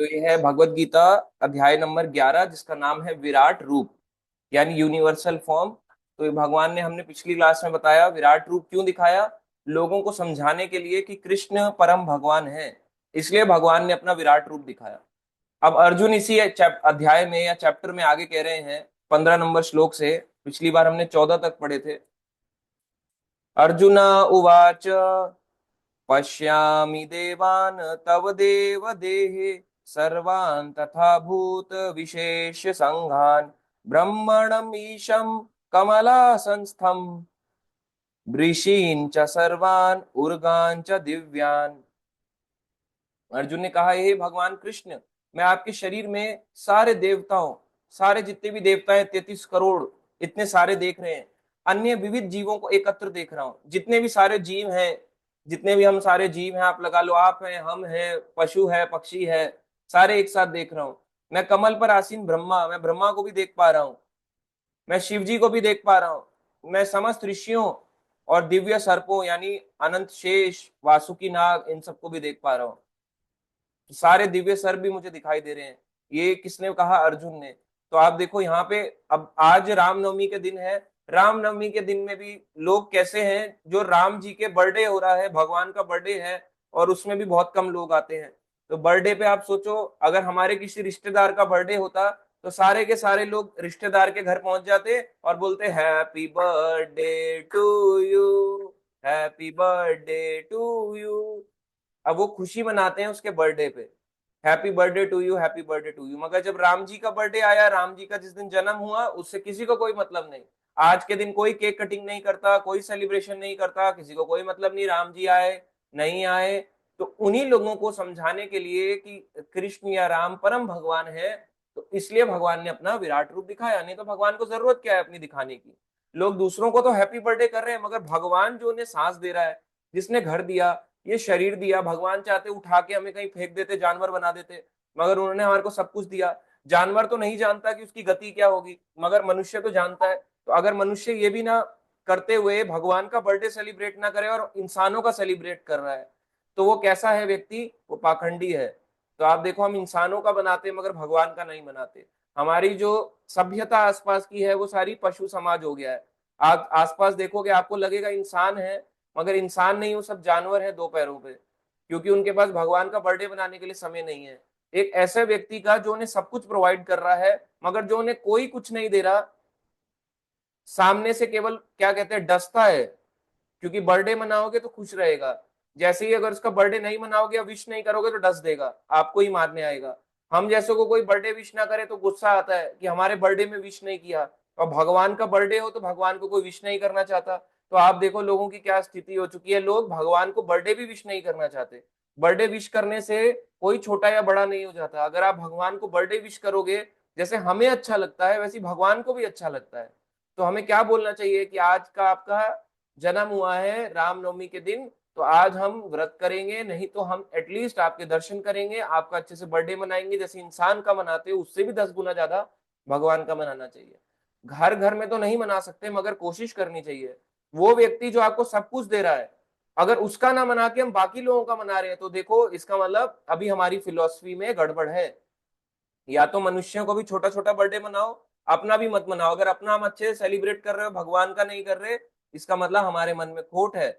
तो ये है भगवत गीता अध्याय नंबर 11, जिसका नाम है विराट रूप, यानी यूनिवर्सल फॉर्म। तो ये भगवान ने, हमने पिछली क्लास में बताया विराट रूप क्यों दिखाया, लोगों को समझाने के लिए कि कृष्ण परम भगवान है, इसलिए भगवान ने अपना विराट रूप दिखाया। अब अर्जुन इसी अध्याय में या चैप्टर में आगे कह रहे हैं 15 नंबर श्लोक से। पिछली बार हमने 14 तक पढ़े थे। अर्जुन उवाच पश्यामि देवान् तव देव देहे सर्वान् तथा भूत विशेष संघान् ब्रह्मणम् ईशं कमलासनस्थं ऋषीन् च सर्वान् उर्गान् च दिव्यान्। अर्जुन ने कहा, हे भगवान कृष्ण, मैं आपके शरीर में सारे देवताओं, सारे जितने भी देवता हैं 33 करोड़, इतने सारे देख रहे हैं। अन्य विविध जीवों को एकत्र देख रहा हूं, जितने भी सारे जीव हैं, जितने भी हम सारे जीव हैं, आप लगा लो, आप हैं, हम हैं, पशु है, पक्षी है, सारे एक साथ देख रहा हूं। मैं कमल पर आसीन ब्रह्मा, मैं ब्रह्मा को भी देख पा रहा हूँ, मैं शिव जी को भी देख पा रहा हूँ, मैं समस्त ऋषियों और दिव्य सर्पों यानी अनंत शेष, वासुकी नाग, इन सबको भी देख पा रहा हूँ। सारे दिव्य सर भी मुझे दिखाई दे रहे हैं। ये किसने कहा? अर्जुन ने। तो आप देखो यहाँ पे, अब आज रामनवमी के दिन है, रामनवमी के दिन में भी लोग कैसे हैं, जो राम जी के बर्थडे हो रहा है, भगवान का बर्थडे है, और उसमें भी बहुत कम लोग आते हैं। तो बर्थडे पे आप सोचो, अगर हमारे किसी रिश्तेदार का बर्थडे होता तो सारे के सारे लोग रिश्तेदार के घर पहुंच जाते और बोलते happy birthday to you, happy birthday to you. अब वो खुशी मनाते हैं उसके बर्थडे पे, happy birthday to you, happy birthday to you. मगर जब राम जी का बर्थडे आया, राम जी का जिस दिन जन्म हुआ, उससे किसी को कोई मतलब नहीं। आज के दिन कोई केक कटिंग नहीं करता, कोई सेलिब्रेशन नहीं करता, किसी को कोई मतलब नहीं राम जी आए नहीं आए। तो उन्हीं लोगों को समझाने के लिए कि कृष्ण या राम परम भगवान है, तो इसलिए भगवान ने अपना विराट रूप दिखाया। नहीं तो भगवान को जरूरत क्या है अपनी दिखाने की? लोग दूसरों को तो हैप्पी बर्थडे कर रहे हैं, मगर भगवान जो उन्हें सांस दे रहा है, जिसने घर दिया, ये शरीर दिया, भगवान चाहते उठा के हमें कहीं फेंक देते, जानवर बना देते, मगर उन्होंने हमारे को सब कुछ दिया। जानवर तो नहीं जानता कि उसकी गति क्या होगी, मगर मनुष्य तो जानता है। तो अगर मनुष्य ये भी ना करते हुए भगवान का बर्थडे सेलिब्रेट ना करे और इंसानों का सेलिब्रेट कर रहा है, तो वो कैसा है व्यक्ति? वो पाखंडी है। तो आप देखो, हम इंसानों का बनाते मगर भगवान का नहीं बनाते। हमारी जो सभ्यता आसपास की है वो सारी पशु समाज हो गया है। आप आसपास देखोगे आपको लगेगा इंसान है, मगर इंसान नहीं, वो सब जानवर है दो पैरों पे, क्योंकि उनके पास भगवान का बर्थडे बनाने के लिए समय नहीं है। एक ऐसे व्यक्ति का जो उन्हें सब कुछ प्रोवाइड कर रहा है, मगर जो उन्हें कोई कुछ नहीं दे रहा, सामने से केवल क्या कहते हैं, डसता है। क्योंकि बर्थडे मनाओगे तो खुश रहेगा, जैसे ही अगर उसका बर्थडे नहीं मनाओगे या विश नहीं करोगे तो डस देगा, आपको ही मारने आएगा। हम जैसे को कोई बर्थडे विश ना करे तो गुस्सा आता है कि हमारे बर्थडे में विश नहीं किया। और भगवान का बर्थडे हो तो भगवान को कोई विश नहीं करना चाहता। तो आप देखो लोगों की क्या स्थिति हो चुकी है, लोग भगवान को बर्थडे भी विश नहीं करना चाहते। बर्थडे विश करने से कोई छोटा या बड़ा नहीं हो जाता। अगर आप भगवान को बर्थडे विश करोगे, जैसे हमें अच्छा लगता है वैसे भगवान को भी अच्छा लगता है। तो हमें क्या बोलना चाहिए कि आज का आपका जन्म हुआ है रामनवमी के दिन, तो आज हम व्रत करेंगे, नहीं तो हम एटलीस्ट आपके दर्शन करेंगे, आपका अच्छे से बर्थडे मनाएंगे, जैसे इंसान का मनाते हो उससे भी 10 गुना ज्यादा भगवान का मनाना चाहिए। घर घर में तो नहीं मना सकते, मगर कोशिश करनी चाहिए। वो व्यक्ति जो आपको सब कुछ दे रहा है, अगर उसका ना मना के हम बाकी लोगों का मना रहे हैं, तो देखो इसका मतलब अभी हमारी फिलॉसफी में गड़बड़ है। या तो मनुष्यों को भी छोटा छोटा बर्थडे मनाओ, अपना भी मत मनाओ। अगर अपना हम अच्छे से सेलिब्रेट कर रहे हो, भगवान का नहीं कर रहे, इसका मतलब हमारे मन में खोट है।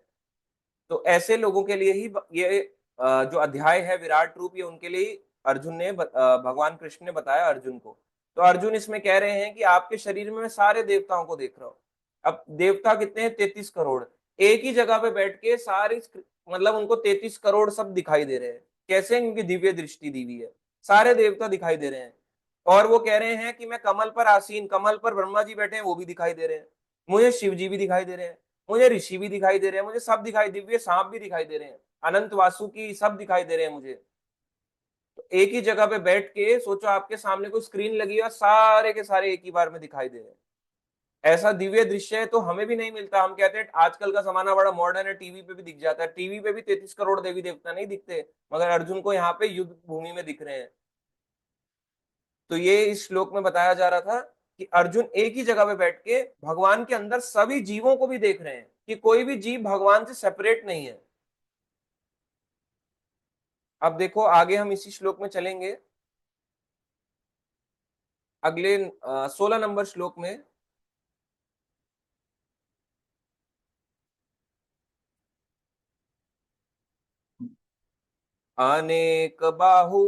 तो ऐसे लोगों के लिए ही ये जो अध्याय है विराट रूप, ये उनके लिए ही अर्जुन ने भगवान कृष्ण ने बताया अर्जुन को। तो अर्जुन इसमें कह रहे हैं कि आपके शरीर में मैं सारे देवताओं को देख रहा हूँ। अब देवता कितने हैं? 33 करोड़। एक ही जगह पे बैठ के सारी, मतलब उनको 33 करोड़ सब दिखाई दे रहे हैं। कैसे? इनकी दिव्य दृष्टि दी हुई है, सारे देवता दिखाई दे रहे हैं। और वो कह रहे हैं कि मैं कमल पर आसीन, कमल पर ब्रह्मा जी बैठे हैं वो भी दिखाई दे रहे हैं, मुझे शिव जी भी दिखाई दे रहे हैं, मुझे ऋषि भी दिखाई दे रहे हैं, मुझे सब दिखाई, दिव्य सांप भी दिखाई दे रहे हैं, अनंत वासुकी सब दिखाई दे रहे हैं मुझे। तो एक ही जगह पे बैठ के सोचो, आपके सामने कोई स्क्रीन लगी है और सारे के सारे एक ही बार में दिखाई दे रहे हैं। ऐसा दिव्य दृश्य तो हमें भी नहीं मिलता। हम कहते हैं आजकल का जमाना बड़ा मॉडर्न है, टीवी पे भी दिख जाता है। टीवी पे भी 33 करोड़ देवी देवता नहीं दिखते, मगर अर्जुन को यहाँ पे युद्ध भूमि में दिख रहे हैं। तो ये इस श्लोक में बताया जा रहा था कि अर्जुन एक ही जगह पे बैठ के भगवान के अंदर सभी जीवों को भी देख रहे हैं, कि कोई भी जीव भगवान से सेपरेट नहीं है। अब देखो आगे हम इसी श्लोक में चलेंगे। अगले 16 नंबर श्लोक में अनेक बाहु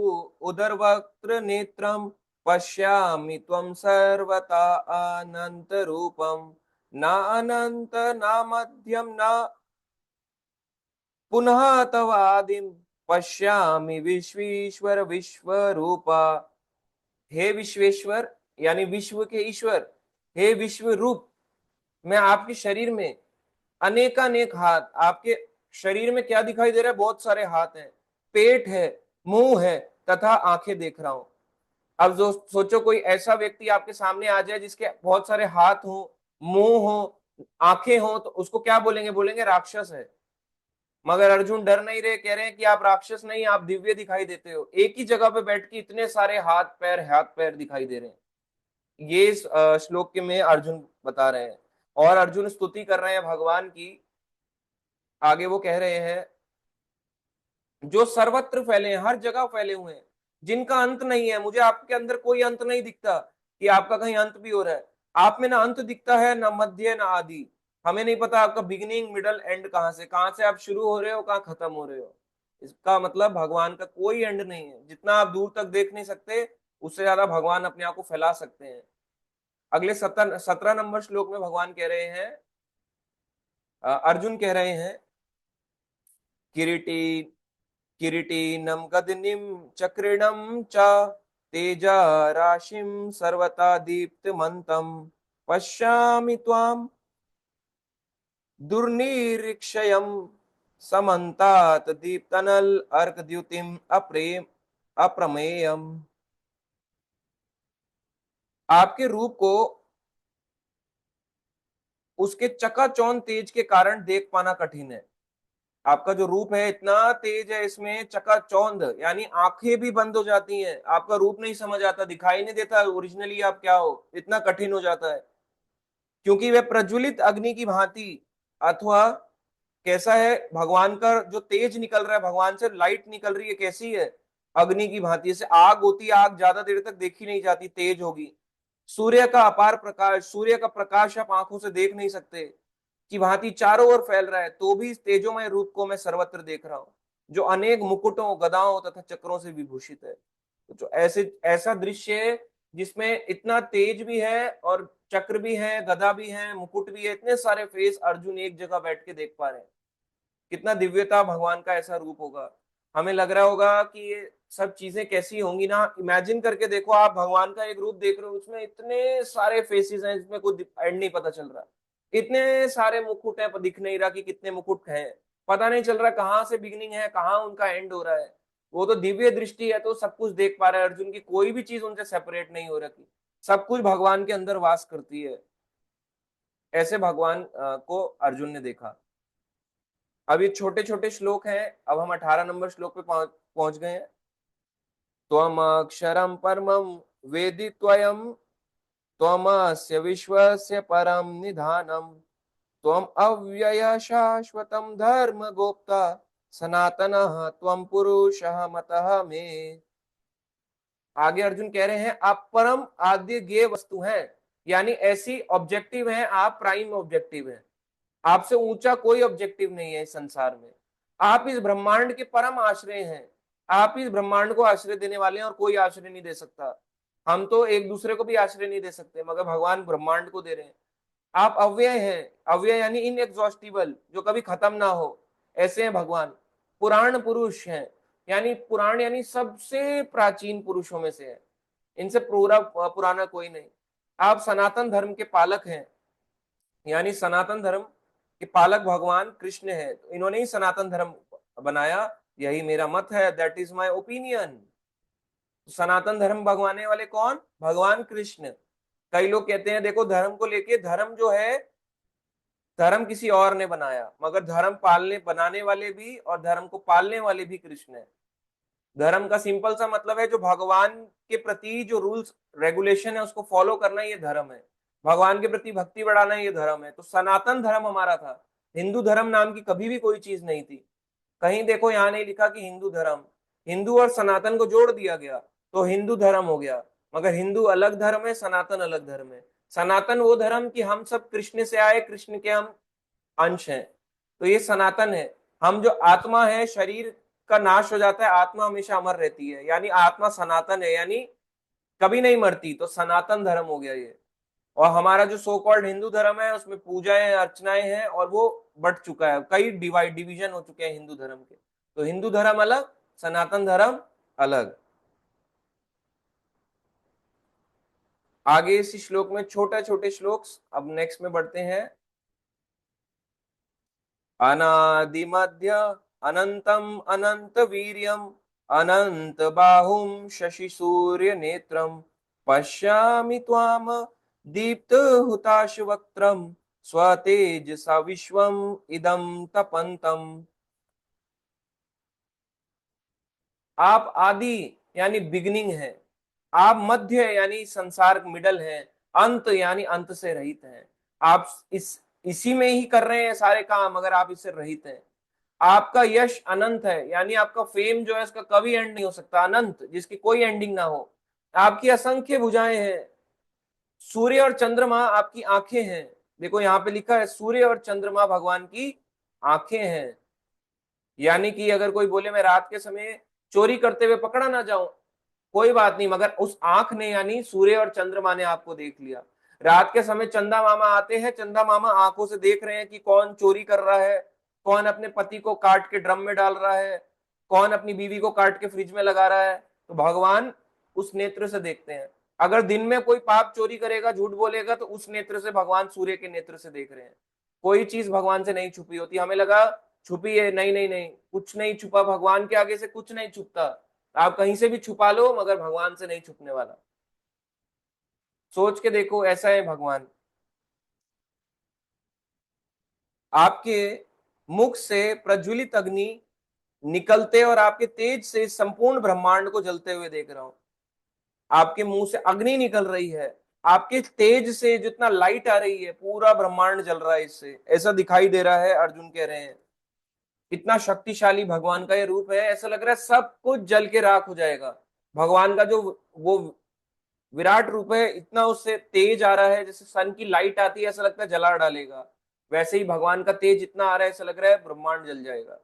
उदरवक्त्र नेत्रम पश्यामि त्वं सर्वथा अनंत रूपम न अनंत न मध्यम न पुनः तव आदिम पश्यामि विश्वेश्वर विश्वरूपा। हे विश्वेश्वर यानी विश्व के ईश्वर, हे विश्व रूप, मैं आपके शरीर में अनेकानेक हाथ, आपके शरीर में क्या दिखाई दे रहा है? बहुत सारे हाथ हैं, पेट है, मुंह है तथा आंखें देख रहा हूं। अब जो सोचो कोई ऐसा व्यक्ति आपके सामने आ जाए जिसके बहुत सारे हाथ हो, मुंह हो, आंखें हो, तो उसको क्या बोलेंगे? बोलेंगे राक्षस है। मगर अर्जुन डर नहीं रहे, कह रहे हैं कि आप राक्षस नहीं, आप दिव्य दिखाई देते हो। एक ही जगह पे बैठ के इतने सारे हाथ पैर दिखाई दे रहे हैं। ये इस श्लोक के में अर्जुन बता रहे हैं। और अर्जुन स्तुति कर रहे हैं भगवान की। आगे वो कह रहे हैं जो सर्वत्र फैले हैं, हर जगह फैले हुए हैं, जिनका अंत नहीं है। मुझे आपके अंदर कोई अंत नहीं दिखता कि आपका कहीं अंत भी हो रहा है। आप में ना अंत दिखता है, ना मध्य, ना आदि। हमें नहीं पता आपका बिगिनिंग मिडल एंड कहाँ से आप शुरू हो रहे हो, कहाँ खत्म हो रहे हो। इसका मतलब भगवान का कोई एंड नहीं है। जितना आप दूर तक देख नहीं सकते, उससे ज्यादा भगवान अपने आप को फैला सकते हैं। अगले 17 नंबर श्लोक में भगवान कह रहे हैं, अर्जुन कह रहे हैं, किरीटी किरीटिनं गदनीं चक्रिणं च तेजा राशिं सर्वता दीप्तमन्तं पश्यामि त्वां दुर्निरीक्षयं समन्तात् दीप्तनल अर्कद्युतिम् अप्रेम अप्रमेयम्। आपके रूप को उसके चकाचौंध तेज के कारण देख पाना कठिन है। आपका जो रूप है इतना तेज है, इसमें चकाचौंध यानी आंखें भी बंद हो जाती हैं, आपका रूप नहीं समझ आता, दिखाई नहीं देता ओरिजिनली आप क्या हो, इतना कठिन हो जाता है। क्योंकि वह प्रज्वलित अग्नि की भांति, अथवा कैसा है भगवान का जो तेज निकल रहा है, भगवान से लाइट निकल रही है, कैसी है? अग्नि की भांति। जैसे आग होती है, आग ज्यादा देर तक देखी नहीं जाती, तेज होगी। सूर्य का अपार प्रकाश, सूर्य का प्रकाश आप आंखों से देख नहीं सकते की भांति चारों ओर फैल रहा है, तो भी इस तेजोमय रूप को मैं सर्वत्र देख रहा हूं, जो अनेक मुकुटों, गदाओं तथा चक्रों से विभूषित है। तो जो ऐसे ऐसा दृश्य है जिसमें इतना तेज भी है और चक्र भी है, गदा भी है, मुकुट भी है, इतने सारे फेस अर्जुन एक जगह बैठ के देख पा रहे हैं। कितना दिव्यता भगवान का ऐसा रूप होगा। हमें लग रहा होगा कि ये सब चीजें कैसी होंगी ना। इमेजिन करके देखो, आप भगवान का एक रूप देख रहे हो, उसमें इतने सारे फेसेस हैं, इसमें कोई एंड नहीं पता चल रहा। इतने सारे मुकुट हैं, पर दिख नहीं रहा कि कितने मुकुट हैं। पता नहीं चल रहा कहाँ से बिगिनिंग है, कहाँ उनका एंड हो रहा है। वो तो दिव्य दृष्टि है, तो सब कुछ देख पा रहे हैं अर्जुन की, कोई भी चीज उनसे सेपरेट नहीं हो रही। सब कुछ भगवान के अंदर वास करती है। ऐसे भगवान को अर्जुन ने देखा। अब ये छोटे छोटे श्लोक हैं। अब हम 18 नंबर श्लोक पे पहुंच गए हैं। त्वम अक्षरम परमम वेदित्वयम त्वमस्य विश्वस्य परम निधानम त्वम अव्यय शाश्वतम धर्म गोप्ता सनातनः त्वम पुरुषः मतः मे। आगे अर्जुन कह रहे हैं आप परम आद्य गेय वस्तु हैं, यानी ऐसी ऑब्जेक्टिव हैं, आप प्राइम ऑब्जेक्टिव हैं। आपसे ऊंचा कोई ऑब्जेक्टिव नहीं है इस संसार में। आप इस ब्रह्मांड के परम आश्रय हैं। आप इस ब्रह्मांड को आश्रय देने वाले हैं और कोई आश्रय नहीं दे सकता। हम तो एक दूसरे को भी आश्रय नहीं दे सकते, मगर भगवान ब्रह्मांड को दे रहे हैं। आप अव्यय हैं, अव्यय यानी इनएग्जॉस्टिबल, जो कभी खत्म ना हो, ऐसे हैं भगवान। पुराण पुरुष हैं, यानी पुराण यानी सबसे प्राचीन पुरुषों में से है, इनसे पूरा पुराना कोई नहीं। आप सनातन धर्म के पालक हैं, यानी सनातन धर्म के पालक भगवान कृष्ण है। तो इन्होंने ही सनातन धर्म बनाया, यही मेरा मत है, दैट इज माई ओपिनियन। सनातन धर्म भगवाने वाले कौन? भगवान कृष्ण। कई लोग कहते हैं देखो धर्म को लेके, धर्म जो है, धर्म किसी और ने बनाया, मगर धर्म पालने बनाने वाले भी और धर्म को पालने वाले भी कृष्ण है। धर्म का सिंपल सा मतलब है जो भगवान के प्रति जो रूल्स रेगुलेशन है उसको फॉलो करना, ये धर्म है। भगवान के प्रति भक्ति बढ़ाना, ये धर्म है। तो सनातन धर्म हमारा था। हिंदू धर्म नाम की कभी भी कोई चीज नहीं थी। कहीं देखो यहाँ नहीं लिखा कि हिंदू धर्म, हिंदू और सनातन को जोड़ दिया गया तो हिंदू धर्म हो गया। मगर हिंदू अलग धर्म है, सनातन अलग धर्म है। सनातन वो धर्म कि हम सब कृष्ण से आए, कृष्ण के हम अंश हैं, तो ये सनातन है। हम जो आत्मा है, शरीर का नाश हो जाता है, आत्मा हमेशा अमर रहती है, यानी आत्मा सनातन है, यानी कभी नहीं मरती, तो सनातन धर्म हो गया ये। और हमारा जो सो कॉल्ड हिंदू धर्म है उसमें पूजाएं अर्चनाएं हैं, और वो बढ़ चुका है, कई डिवीजन हो चुके हैं हिंदू धर्म के। तो हिंदू धर्म अलग, सनातन धर्म अलग। आगे इसी श्लोक में छोटे छोटे श्लोक, अब नेक्स्ट में बढ़ते हैं। अनादि मध्य अनंतम अनंत वीर्यम अनंत बाहुम शशि सूर्य नेत्रम पश्यामि त्वाम दीप्त हुताश वक्त्रम स्वतेज सा विश्वम इदम तपंतम। आप आदि यानी बिगिनिंग है, आप मध्य यानी संसार मिडल है, अंत यानी अंत से रहित है। आप इसी में ही कर रहे हैं सारे काम, अगर आप इससे रहित हैं। आपका यश अनंत है, यानी आपका फेम जो है उसका कभी एंड नहीं हो सकता, अनंत जिसकी कोई एंडिंग ना हो। आपकी असंख्य भुजाएं हैं, सूर्य और चंद्रमा आपकी आंखें हैं। देखो यहाँ पे लिखा है सूर्य और चंद्रमा भगवान की आंखें हैं। यानी कि अगर कोई बोले मैं रात के समय चोरी करते हुए पकड़ा ना जाऊं, कोई बात नहीं, मगर उस आंख ने यानी सूर्य और चंद्रमा ने आपको देख लिया। रात के समय चंदा मामा आते हैं, चंदा मामा आंखों से देख रहे हैं कि कौन चोरी कर रहा है, कौन अपने पति को काट के ड्रम में डाल रहा है, कौन अपनी बीवी को काट के फ्रिज में लगा रहा है। तो भगवान उस नेत्र से देखते हैं। अगर दिन में कोई पाप चोरी करेगा, झूठ बोलेगा, तो उस नेत्र से भगवान सूर्य के नेत्र से देख रहे हैं। कोई चीज भगवान से नहीं छुपी होती। हमें लगा छुपी है, नहीं नहीं नहीं, कुछ नहीं छुपा, भगवान के आगे से कुछ नहीं छुपता। आप कहीं से भी छुपा लो, मगर भगवान से नहीं छुपने वाला। सोच के देखो, ऐसा है भगवान। आपके मुख से प्रज्वलित अग्नि निकलते और आपके तेज से संपूर्ण ब्रह्मांड को जलते हुए देख रहा हूं। आपके मुंह से अग्नि निकल रही है, आपके तेज से जितना लाइट आ रही है, पूरा ब्रह्मांड जल रहा है इससे, ऐसा दिखाई दे रहा है। अर्जुन कह रहे हैं इतना शक्तिशाली भगवान का ये रूप है, ऐसा लग रहा है सब कुछ जल के राख हो जाएगा। भगवान का जो वो विराट रूप है, इतना उससे तेज आ रहा है, जैसे सन की लाइट आती है, ऐसा लगता है जला डालेगा। वैसे ही भगवान का तेज इतना आ रहा है, ऐसा लग रहा है ब्रह्मांड जल जाएगा।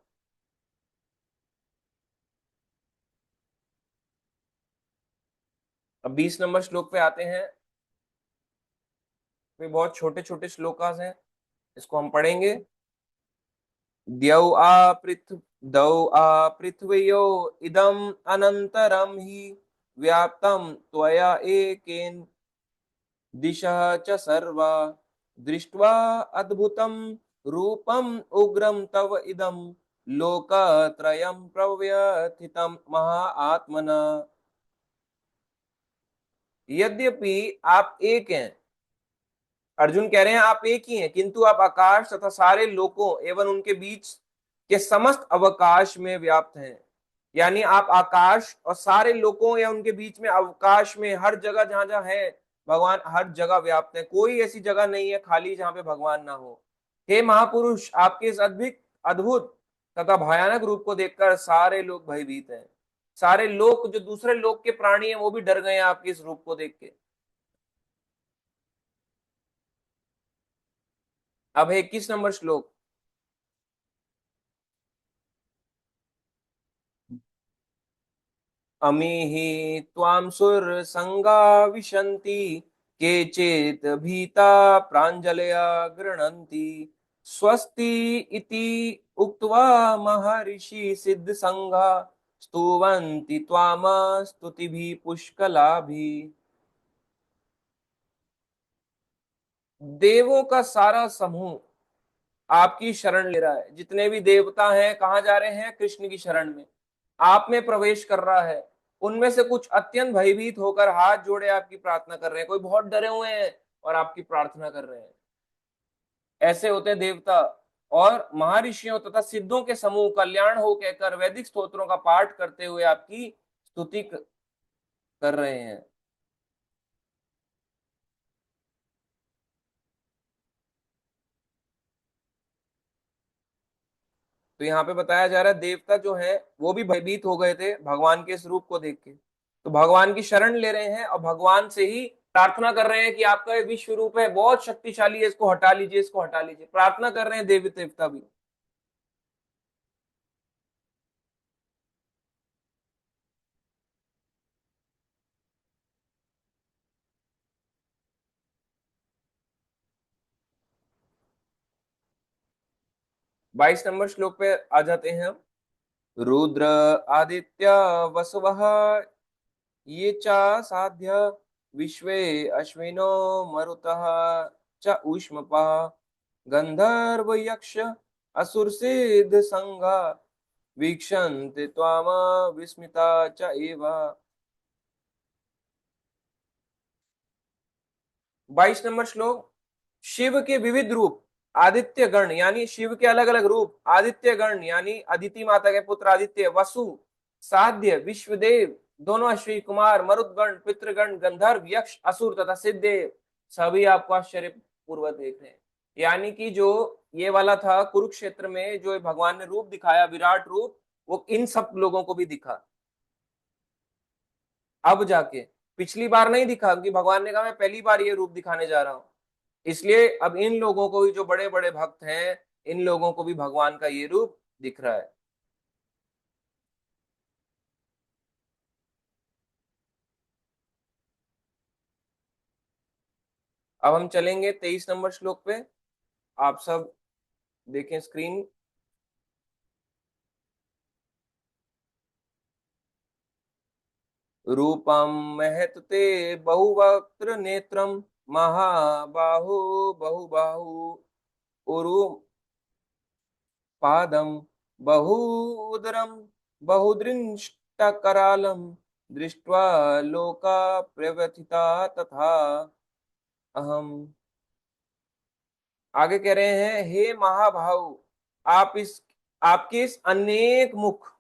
अब 20 नंबर श्लोक पे आते हैं। ये बहुत छोटे छोटे श्लोकास हैं, इसको हम पढ़ेंगे। द्यौ आ पृथ्व दौ आ पृथ्व्यो इदम अनंतरम ही व्याप्तम त्वया एकेन दिशः च सर्वा दृष्ट्वा अद्भुतं रूपम उग्रम तव इदम लोकत्रयं प्रव्यथितं महाआत्मना। यद्यपि आप एक हैं, अर्जुन कह रहे हैं आप एक ही हैं, किंतु आप आकाश तथा सारे लोकों एवं उनके बीच के समस्त अवकाश में व्याप्त हैं। यानी आप आकाश और सारे लोकों या उनके बीच में अवकाश में हर जगह जहां जहां है, भगवान हर जगह व्याप्त है। कोई ऐसी जगह नहीं है खाली जहां पे भगवान ना हो। हे महापुरुष, आपके इस अद्भुत अद्भुत तथा भयानक रूप को देखकर सारे लोग भयभीत हैं। सारे लोग, जो दूसरे लोग के प्राणी हैं, वो भी डर गए हैं आपके इस रूप को देख के। अब है 21 नंबर श्लोक। अमीहि त्वां सुरसंगा विशन्ति केचित् भीता प्राञ्जलया गृह्णन्ति स्वस्ति इति उक्त्वा महर्षि सिद्धसंगा स्तुवन्ति त्वाम स्तुतिभिः पुष्कलाभिः। देवों का सारा समूह आपकी शरण ले रहा है। जितने भी देवता हैं कहाँ जा रहे हैं? कृष्ण की शरण में। आप में प्रवेश कर रहा है। उनमें से कुछ अत्यंत भयभीत होकर हाथ जोड़े आपकी प्रार्थना कर रहे हैं, कोई बहुत डरे हुए हैं और आपकी प्रार्थना कर रहे हैं। ऐसे होते हैं देवता। और महर्षियों तथा सिद्धों के समूह कल्याण हो कहकर वैदिक स्तोत्रों का पाठ करते हुए आपकी स्तुति कर रहे हैं। तो यहाँ पे बताया जा रहा है देवता जो है वो भी भयभीत हो गए थे भगवान के इस रूप को देख के। तो भगवान की शरण ले रहे हैं और भगवान से ही प्रार्थना कर रहे हैं कि आपका ये विश्व रूप है, बहुत शक्तिशाली है, इसको हटा लीजिए, इसको हटा लीजिए, प्रार्थना कर रहे हैं देवी देवता भी। 22 नंबर श्लोक पे आ जाते हैं हम। रुद्र आदित्य वसुवः ये च साध्य विश्वे अश्विनो मरुतः च ऊष्मपः गंधर्व यक्ष असुर सिद्ध संघा वीक्षन्ते त्वाम विस्मिता च एव। 22 नंबर श्लोक। शिव के विविध रूप आदित्य गण यानी शिव के अलग अलग रूप आदित्य गण यानी अदिति माता के पुत्र आदित्य, वसु साध्य विश्वदेव दोनों अश्विनी कुमार, मरुदगण पितृगण गंधर्व यक्ष असुर तथा सिद्धदेव सभी आपको आश्चर्य पूर्वक देख रहे हैं। यानी कि जो ये वाला था कुरुक्षेत्र में जो भगवान ने रूप दिखाया विराट रूप, वो इन सब लोगों को भी दिखा अब जाके। पिछली बार नहीं दिखा क्योंकि भगवान ने कहा मैं पहली बार ये रूप दिखाने जा रहा हूं, इसलिए अब इन लोगों को भी जो बड़े बड़े भक्त हैं इन लोगों को भी भगवान का ये रूप दिख रहा है। अब हम चलेंगे 23 नंबर श्लोक पे। आप सब देखें स्क्रीन। रूपम महत ते बहुवक्त्र नेत्रम महाबाहु बहुबाहु उरु पादम बहुदरम बहुदृष्टकरालम दृष्ट्वा लोका प्रव्यथिता तथा अहम। आगे कह रहे हैं हे महाभाव, आप इस आपके इस अनेक मुख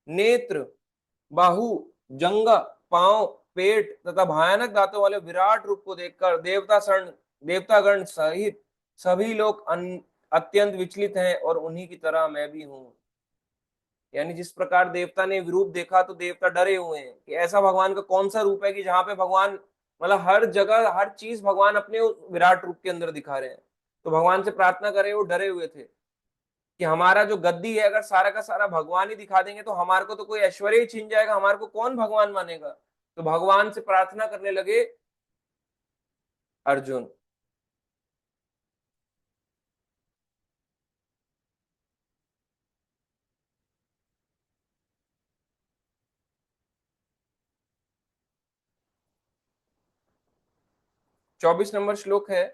नेत्र बाहु जंगा पांव पेट तथा भयानक दांतों वाले विराट रूप को देखकर देवतागण सहित सभी लोग अत्यंत विचलित हैं और उन्हीं की तरह मैं भी हूं। यानी जिस प्रकार देवता ने रूप देखा तो देवता डरे हुए हैं कि ऐसा भगवान का कौन सा रूप है कि जहां पे भगवान मतलब हर जगह हर चीज भगवान अपने उस विराट रूप के अंदर दिखा रहे हैं। तो भगवान से प्रार्थना करे वो डरे हुए थे कि हमारा जो गद्दी है अगर सारा का सारा भगवान ही दिखा देंगे तो हमारे को तो कोई ऐश्वर्य ही छीन जाएगा, हमारे को कौन भगवान मानेगा। तो भगवान से प्रार्थना करने लगे अर्जुन। 24 नंबर श्लोक है।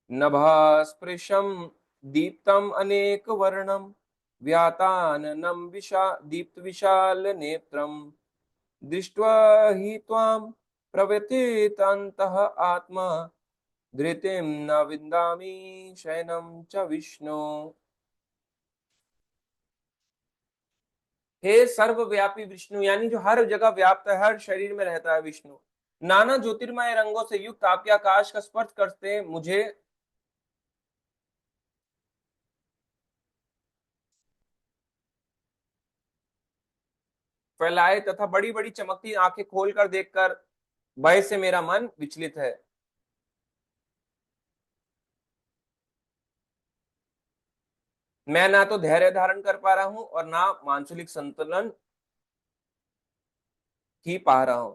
नभास्पृशम दीप्तम अनेक वर्णम व्याताननम दीप्त विशाल नेत्रम दृष्ट्वा हि त्वां प्रव्यथितान्तः आत्मा धृतिं न विन्दामि शयनं च विष्णु। हे सर्वव्यापी विष्णु यानी जो हर जगह व्याप्त है, हर शरीर में रहता है विष्णु, नाना ज्योतिर्मय रंगों से युक्त आपके आकाश का स्पर्श करते मुझे फैलाए तथा बड़ी बड़ी चमकती आंखें खोलकर देखकर भय से मेरा मन विचलित है। मैं ना तो धैर्य धारण कर पा रहा हूं और ना मानसिक संतुलन ही पा रहा हूं।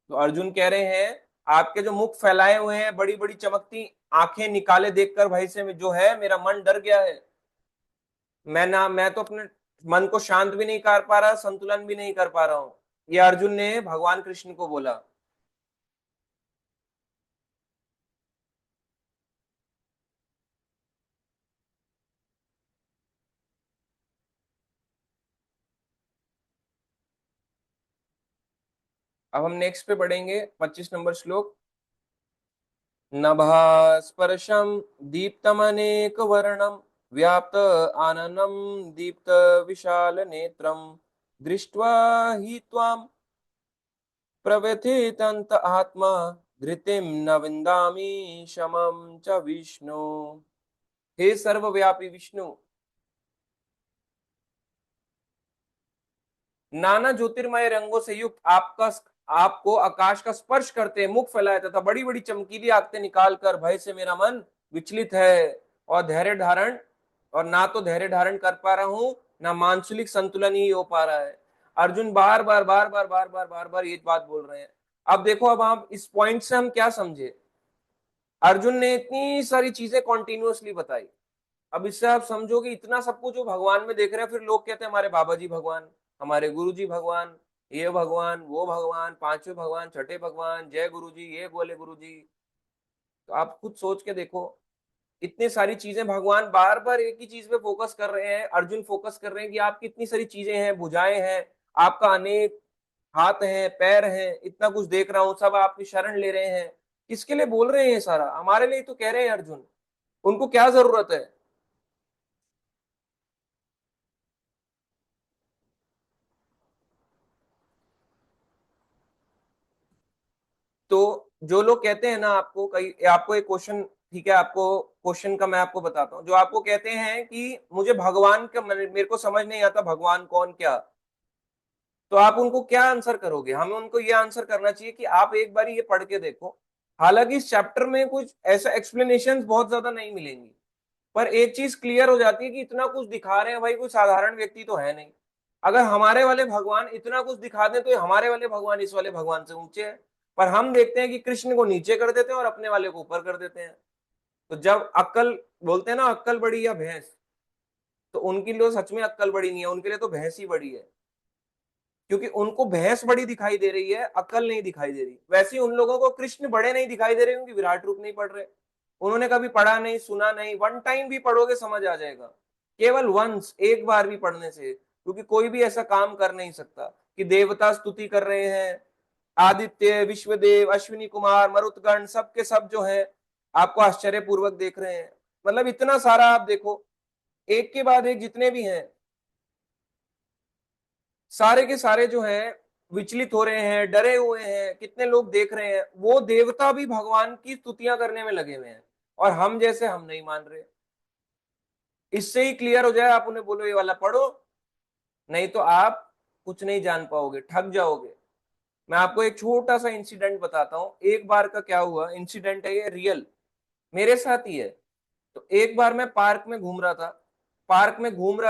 तो अर्जुन कह रहे हैं आपके जो मुख फैलाए हुए हैं बड़ी बड़ी चमकती आंखें निकाले देखकर भय से जो है मेरा मन डर गया है। मैं तो अपने मन को शांत भी नहीं कर पा रहा, संतुलन भी नहीं कर पा रहा हूं। ये अर्जुन ने भगवान कृष्ण को बोला। अब हम नेक्स्ट पे बढ़ेंगे 25 नंबर श्लोक। नभास्पर्शम दीप्तमनेकवर्णं व्याप्त आननं दीप्त विशाल नेत्रम दृष्ट्वा हि त्वां प्रव्यथितंत आत्मा धृतिं न विन्दामि शमं च विष्णु। हे सर्वव्यापी विष्णु नाना ज्योतिर्मय रंगों से युक्त आपका आपको आकाश का स्पर्श करते मुख फैलाया तथा बड़ी बड़ी चमकीली आगते निकाल कर भय से मेरा मन विचलित है और धैर्य धारण, और ना तो धैर्य धारण कर पा रहा हूं, ना मानसिक संतुलन ही हो पा रहा है। अर्जुन बार बार बार बार बार बार बार बार ये बात बोल रहे हैं। अब देखो, अब आप इस पॉइंट से हम क्या समझे, अर्जुन ने इतनी सारी चीजें कॉन्टिन्यूअसली बताई। अब इससे आप समझो कि इतना सब कुछ जो भगवान में देख रहे हैं, फिर लोग कहते हैं हमारे बाबा जी भगवान, हमारे गुरु जी भगवान, ये भगवान वो भगवान, पांचवें भगवान छठे भगवान, जय गुरु जी, ये बोले गुरु जी। तो आप खुद सोच के देखो, इतनी सारी चीजें भगवान बार बार एक ही चीज पे फोकस कर रहे हैं, अर्जुन फोकस कर रहे हैं कि आपकी इतनी सारी चीजें हैं, भुजाएं हैं, आपका अनेक हाथ हैं, पैर हैं, इतना कुछ देख रहा हूं, सब आपकी शरण ले रहे हैं। किसके लिए बोल रहे हैं ये सारा? हमारे लिए तो कह रहे हैं अर्जुन। उनको क्या जरूरत है? तो जो लोग कहते हैं ना, आपको कई, आपको एक क्वेश्चन, ठीक है, आपको क्वेश्चन का मैं आपको बताता हूँ, जो आपको कहते हैं कि मुझे भगवान का मेरे को समझ नहीं आता, भगवान कौन क्या, तो आप उनको क्या आंसर करोगे? हमें उनको ये आंसर करना चाहिए कि आप एक बार ये पढ़ के देखो। हालांकि इस चैप्टर में कुछ ऐसा एक्सप्लेनेशन बहुत ज्यादा नहीं मिलेंगी, पर एक चीज क्लियर हो जाती है कि इतना कुछ दिखा रहे हैं भाई, कोई साधारण व्यक्ति तो है नहीं। अगर हमारे वाले भगवान इतना कुछ दिखा दें तो हमारे वाले भगवान इस वाले भगवान से ऊंचे हैं। पर हम देखते हैं कि कृष्ण को नीचे कर देते हैं और अपने वाले को ऊपर कर देते हैं। तो जब अक्ल, बोलते हैं ना अक्ल बड़ी या भैंस, तो उनके लिए सच में अक्ल बड़ी नहीं है, उनके लिए तो भैंस ही बड़ी है। क्योंकि उनको भैंस बड़ी दिखाई दे रही है, अक्ल नहीं दिखाई दे रही। वैसे ही उन लोगों को कृष्ण बड़े नहीं दिखाई दे रहे, क्योंकि विराट रूप नहीं पढ़ रहे, उन्होंने कभी पढ़ा नहीं, सुना नहीं। वन टाइम भी पढ़ोगे समझ आ जाएगा, केवल वंस, एक बार भी पढ़ने से। क्योंकि कोई भी ऐसा काम कर नहीं सकता कि देवता स्तुति कर रहे हैं, आदित्य, विश्वदेव, अश्विनी कुमार, मरुतगण, सब के सब जो है आपको आश्चर्य पूर्वक देख रहे हैं। मतलब इतना सारा आप देखो, एक के बाद एक जितने भी हैं, सारे के सारे जो हैं विचलित हो रहे हैं, डरे हुए हैं, कितने लोग देख रहे हैं, वो देवता भी भगवान की स्तुतियां करने में लगे हुए हैं, और हम जैसे हम नहीं मान रहे। इससे ही क्लियर हो जाए, आप उन्हें बोलो ये वाला पढ़ो, नहीं तो आप कुछ नहीं जान पाओगे, ठग जाओगे। मैं आपको एक छोटा सा इंसिडेंट बताता हूँ, एक बार का क्या हुआ इंसिडेंट है, ये रियल मेरे साथ ही है। तो एक बार मैं पार्क में घूम रहा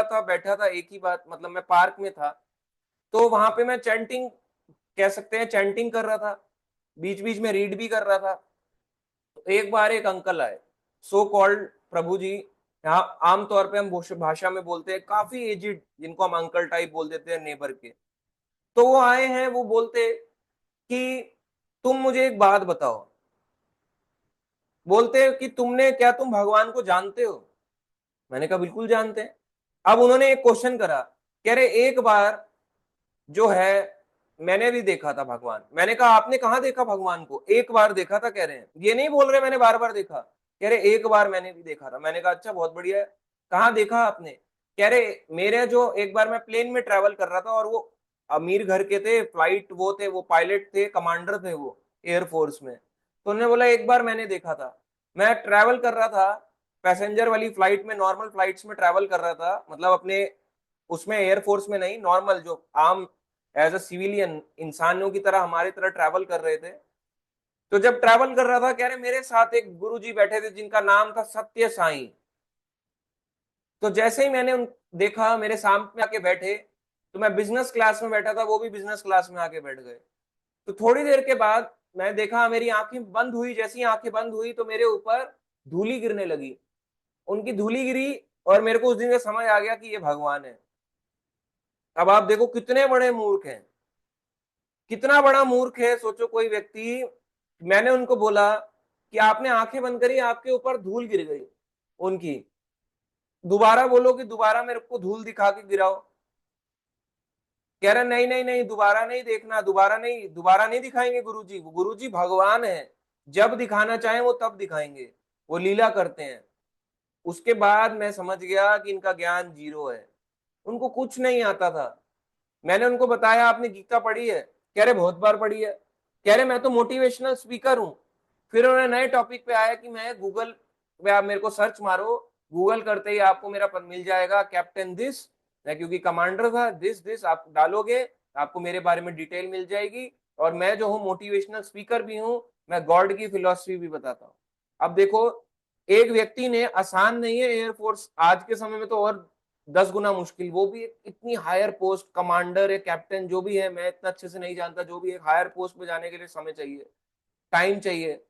था, बैठा था, एक ही बात, मतलब मैं पार्क में था, तो वहां पे मैं चैंटिंग, कह सकते हैं चैंटिंग कर रहा था, बीच बीच में रीड भी कर रहा था। तो एक बार एक अंकल आए, सो कॉल्ड प्रभु जी, यहाँ आमतौर पे हम भाषा में बोलते हैं काफी एजिड, जिनको हम अंकल टाइप बोल देते हैं नेबर के। तो वो आए हैं, वो बोलते कि तुम मुझे एक बात बताओ, बोलते कि तुम भगवान को जानते हो? मैंने कहा बिल्कुल जानते हैं। अब उन्होंने एक क्वेश्चन करा, कह रहे एक बार जो है मैंने भी देखा था भगवान। मैंने कहा आपने कहाँ देखा भगवान को? एक बार देखा था, कह रहे हैं, ये नहीं बोल रहे मैंने बार बार देखा, कह रहे एक बार मैंने भी देखा था। मैंने कहा अच्छा बहुत बढ़िया है, कहाँ देखा आपने? कह रहे मेरे जो एक बार मैं प्लेन में ट्रेवल कर रहा था, और वो अमीर घर के थे, फ्लाइट वो थे, वो पायलट थे, कमांडर थे वो एयरफोर्स में। तो उन्होंने बोला एक बार मैंने देखा था, मैं ट्रेवल कर रहा था पैसेंजर वाली फ्लाइट में, नॉर्मल फ्लाइट्स में ट्रेवल कर रहा था, मतलब अपने उसमें एयरफोर्स में नहीं, नॉर्मल जो आम एज अ सिविलियन इंसानों की तरह हमारी तरह ट्रैवल कर रहे थे। तो जब ट्रैवल कर रहा था, कह रहे मेरे साथ एक गुरुजी बैठे थे जिनका नाम था सत्य साईं। तो जैसे ही मैंने उन देखा मेरे सामने आके बैठे, तो मैं बिजनेस क्लास में बैठा था, वो भी बिजनेस क्लास में आके बैठ गए। तो थोड़ी देर के बाद मैं देखा, मेरी आंखें बंद हुई, जैसी आंखें बंद हुई तो मेरे ऊपर धूली गिरने लगी, उनकी धूली गिरी, और मेरे को उस दिन से समझ आ गया कि ये भगवान है। अब आप देखो कितने बड़े मूर्ख हैं, कितना बड़ा मूर्ख है, सोचो कोई व्यक्ति। मैंने उनको बोला कि आपने आंखें बंद करी, आपके ऊपर धूल गिर गई उनकी, दोबारा बोलो कि दोबारा मेरे को धूल दिखा के गिराओ। कह रहे नहीं नहीं नहीं, दोबारा नहीं देखना, दोबारा नहीं दिखाएंगे गुरुजी, वो गुरुजी भगवान है, जब दिखाना चाहें वो तब दिखाएंगे, वो लीला करते हैं। उसके बाद मैं समझ गया कि इनका ज्ञान जीरो है, उनको कुछ नहीं आता था। मैंने उनको बताया आपने गीता पढ़ी है? कह रहे बहुत बार पढ़ी है। कह रहे मैं तो मोटिवेशनल स्पीकर हूं। फिर उन्होंने नए टॉपिक पे आया कि मैं गूगल पे, आप मेरे को सर्च मारो, गूगल करते ही आपको मेरा मिल जाएगा कैप्टन दिस, मैं क्योंकि कमांडर था, दिस दिस आप डालोगे आपको मेरे बारे में डिटेल मिल जाएगी, और मैं जो हूँ मोटिवेशनल स्पीकर भी हूँ, मैं गॉड की फिलॉसफी भी बताता हूँ। अब देखो, एक व्यक्ति ने, आसान नहीं है एयरफोर्स आज के समय में, तो और 10 गुना मुश्किल, वो भी इतनी हायर पोस्ट, कमांडर या कैप्टन जो भी है, मैं इतना अच्छे से नहीं जानता, जो भी एक हायर पोस्ट पे जाने के लिए समय चाहिए, टाइम चाहिए,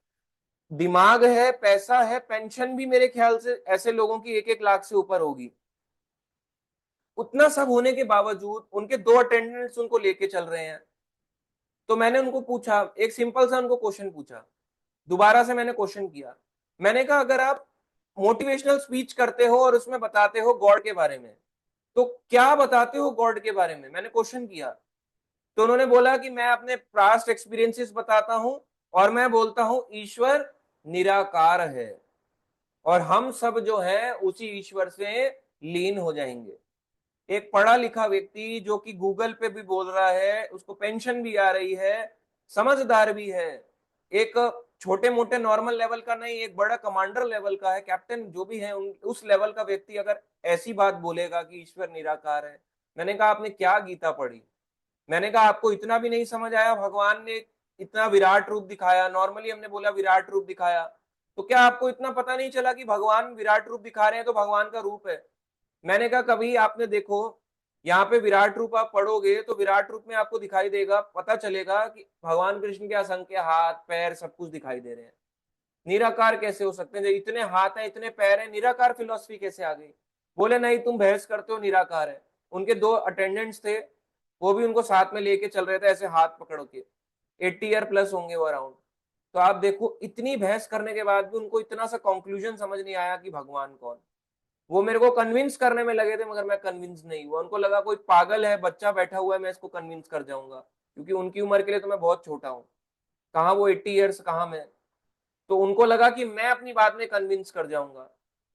दिमाग है, पैसा है, पेंशन भी मेरे ख्याल से ऐसे लोगों की 1-1 लाख से ऊपर होगी। उतना सब होने के बावजूद उनके 2 अटेंडेंट्स उनको लेके चल रहे हैं। तो मैंने उनको पूछा, एक सिंपल सा उनको क्वेश्चन पूछा, दोबारा से मैंने क्वेश्चन किया, मैंने कहा अगर आप मोटिवेशनल स्पीच करते हो और उसमें बताते हो गॉड के बारे में, तो क्या बताते हो गॉड के बारे में, मैंने क्वेश्चन किया। तो उन्होंने बोला कि मैं अपने पास्ट एक्सपीरियंसेस बताता हूं, और मैं बोलता हूं ईश्वर निराकार है, और हम सब जो है उसी ईश्वर से लीन हो जाएंगे। एक पढ़ा लिखा व्यक्ति जो कि गूगल पे भी बोल रहा है, उसको पेंशन भी आ रही है, समझदार भी है, एक छोटे मोटे नॉर्मल लेवल का नहीं, एक बड़ा कमांडर लेवल का है, कैप्टन जो भी है, उस लेवल का व्यक्ति अगर ऐसी बात बोलेगा कि ईश्वर निराकार है। मैंने कहा आपने क्या गीता पढ़ी? मैंने कहा आपको इतना भी नहीं समझ आया, भगवान ने इतना विराट रूप दिखाया, नॉर्मली हमने बोला विराट रूप दिखाया, तो क्या आपको इतना पता नहीं चला कि भगवान विराट रूप दिखा रहे हैं तो भगवान का रूप है? मैंने कहा कभी आपने देखो, यहाँ पे विराट रूप आप पढ़ोगे तो विराट रूप में आपको दिखाई देगा, पता चलेगा कि भगवान कृष्ण के असंख्य हाथ पैर सब कुछ दिखाई दे रहे हैं। निराकार कैसे हो सकते हैं? जब इतने हाथ हैं, इतने पैर हैं, निराकार फिलोसफी कैसे आ गई? बोले नहीं, तुम बहस करते हो, निराकार है। उनके 2 अटेंडेंट्स थे, वो भी उनको साथ में लेके चल रहे थे, ऐसे हाथ पकड़ के, 80 ईयर प्लस होंगे वो अराउंड। तो आप देखो, इतनी बहस करने के बाद भी उनको इतना सा कंक्लूजन समझ नहीं आया कि भगवान कौन। वो मेरे को कन्विंस करने में लगे थे, मगर मैं कन्विंस नहीं हुआ। उनको लगा कोई पागल है, बच्चा बैठा हुआ है, मैं इसको कन्विंस कर जाऊंगा, क्योंकि उनकी उम्र के लिए तो मैं बहुत छोटा हूँ, कहाँ वो 80 ईयर्स, कहाँ मैं। तो उनको लगा कि मैं अपनी बात में कन्विंस कर जाऊंगा।